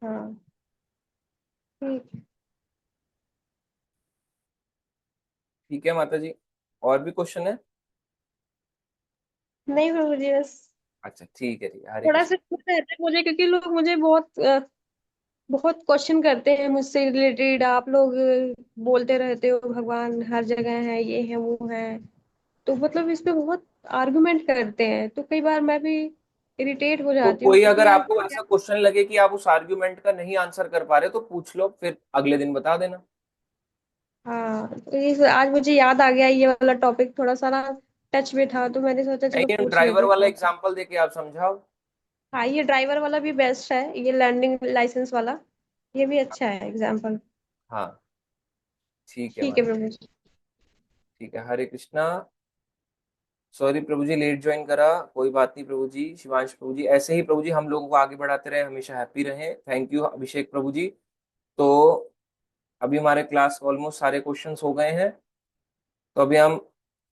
हाँ ठीक है। ठीक है माता जी, और भी क्वेश्चन है? नहीं प्रभु जी, बस अच्छा ठीक है, ठीक है, हरे थोड़ा कृष्ण। सा दुख रहता है मुझे, क्योंकि लोग मुझे बहुत बहुत क्वेश्चन करते हैं मुझसे रिलेटेड। आप लोग बोलते रहते हो भगवान हर जगह है, ये है वो है। तो मतलब इस पे बहुत आर्गुमेंट करते हैं, तो कई बार मैं भी इरिटेट हो तो जाती हूँ कोई कि अगर यार आपको ऐसा क्वेश्चन लगे कि आप उस आर्ग्यूमेंट का नहीं आंसर कर पा रहे तो पूछ लो, फिर अगले दिन बता देना। हाँ तो आज मुझे याद आ गया, ये वाला टॉपिक थोड़ा सा ना टच में था, तो मैंने सोचा चलो नहीं, पूछ ड्राइवर लेती वाला हूँ। एग्जांपल देके आप समझाओ। हाँ ये ड्राइवर वाला भी बेस्ट है, ये लर्निंग लाइसेंस वाला, ये भी अच्छा है एग्जाम्पल। हाँ ठीक है ठीक है माता। प्रभु जी। ठीक है, हरे कृष्णा। सॉरी प्रभु जी लेट ज्वाइन करा, कोई बात नहीं प्रभु जी। शिवांश प्रभु जी, ऐसे ही प्रभु जी हम लोगों को आगे बढ़ाते रहे, हमेशा हैप्पी रहे। थैंक यू अभिषेक प्रभु जी। तो अभी हमारे क्लास ऑलमोस्ट सारे क्वेश्चंस हो गए हैं, तो अभी हम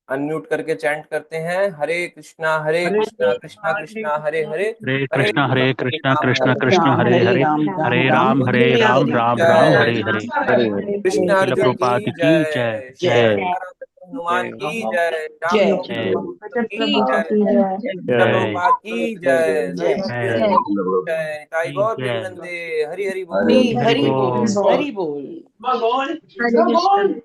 अनम्यूट करके चैंट करते हैं, हरे हरे कृष्णा कृष्णा कृष्णा हरे कृष्णा हरे कृष्णा हरे, हरे हरे कृष्णा राम कृष्ण हरे कृष्ण राम, हरे हरे, हरे राम हरे राम राम की राम राम जय, हरे हरे। हरे हरे कृष्ण शिला अर्जुन प्रभुपाद की की जय जय, श्री जय राम हनुमान जय की जय, जय रामचंद्र जय प्रभु की जय, जय प्रभुपाद की जय, जय सरस्वती जय जी की जय, ताई की गौर जय। प्रेमनंदे, हरि हरि हरि बोल। हरि हरि बोल बोल। हरि बोल हरे कृष्ण।